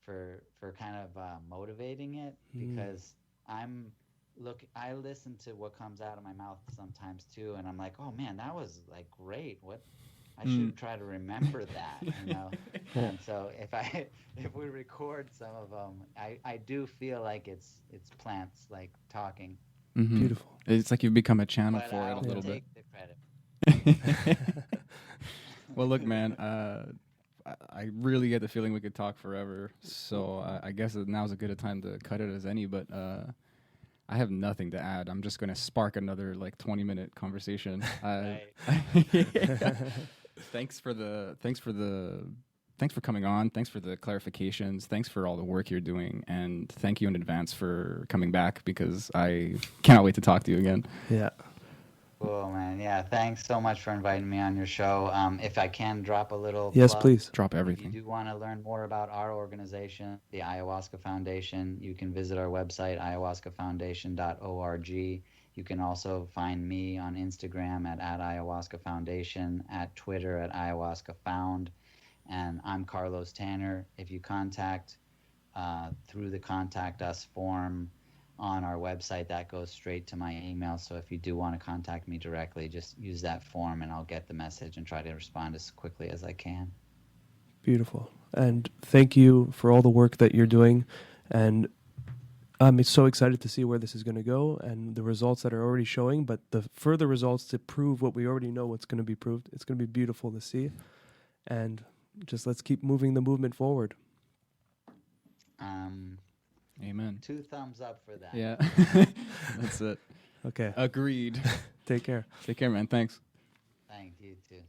for kind of motivating it, because I listen to what comes out of my mouth sometimes too, and I'm like, oh man, that was like great. What I should try to remember that, And so if we record some of them, I do feel like it's plants like talking. Mm-hmm. Beautiful. It's like you've become a channel But for it a little take bit. the credit. Well, look, man, I really get the feeling we could talk forever. So I guess now's as good a time to cut it as any. But I have nothing to add. I'm just going to spark another like 20-minute conversation. Thanks for coming on. Thanks for the clarifications. Thanks for all the work you're doing, and thank you in advance for coming back, because I cannot wait to talk to you again. Yeah. Cool, man. Yeah, thanks so much for inviting me on your show. If I can drop a little Yes, plug, please. Drop if everything. you do want to learn more about our organization, the Ayahuasca Foundation, you can visit our website, ayahuascafoundation.org. You can also find me on Instagram at Ayahuasca Foundation, at Twitter at Ayahuasca Found, and I'm Carlos Tanner. If you contact through the Contact Us form on our website, that goes straight to my email. So if you do want to contact me directly, just use that form and I'll get the message and try to respond as quickly as I can. Beautiful. And thank you for all the work that you're doing. And I'm so excited to see where this is going to go and the results that are already showing, but the further results to prove what we already know, what's going to be proved. It's going to be beautiful to see. And just let's keep moving the movement forward. Amen. 2 thumbs up for that. Yeah. That's it. Okay. Agreed. Take care. Take care, man. Thanks. Thank you too.